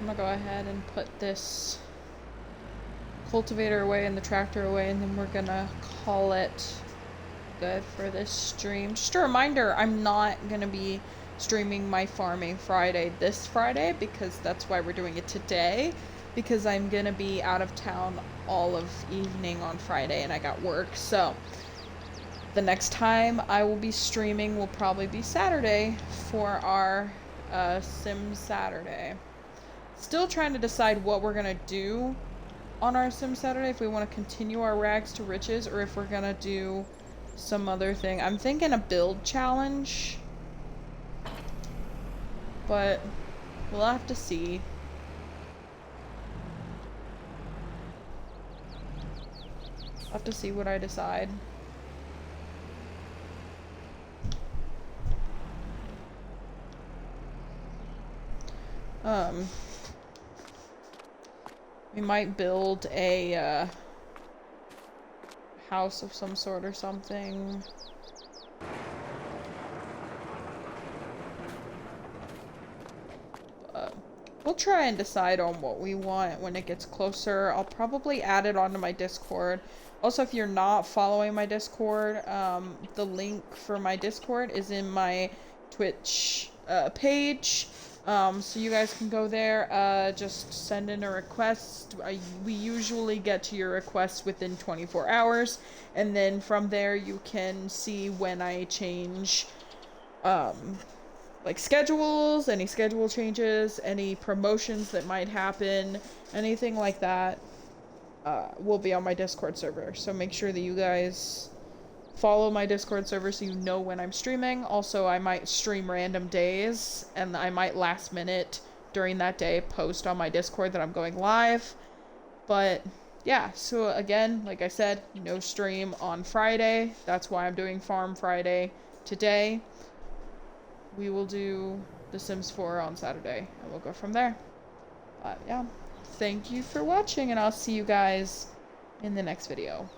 I'm gonna go ahead and put this cultivator away and the tractor away, and then we're gonna call it good for this stream. Just a reminder, I'm not gonna be streaming my farming Friday this Friday, because that's why we're doing it today, because I'm gonna be out of town all of evening on Friday and I got work. So the next time I will be streaming will probably be Saturday for our Sim Saturday. Still trying to decide what we're gonna do on our Sim Saturday, if we want to continue our rags to riches or if we're gonna do some other thing. I'm thinking a build challenge, but we'll have to see. I'll have to see what I decide. We might build a house of some sort or something. We'll try and decide on what we want when it gets closer. I'll probably add it onto my Discord. Also, if you're not following my Discord, the link for my Discord is in my Twitch page. So you guys can go there, just send in a request. We usually get to your request within 24 hours, and then from there you can see when I change, like schedules, any schedule changes, any promotions that might happen, anything like that. will be on my Discord server. So make sure that you guys follow my Discord server so you know when I'm streaming. Also, I might stream random days, and I might last minute during that day post on my Discord that I'm going live. But yeah, so again, like I said, no stream on Friday. That's why I'm doing Farm Friday today. We will do The Sims 4 on Saturday, and we'll go from there. But yeah, thank you for watching, and I'll see you guys in the next video.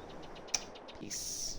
Peace.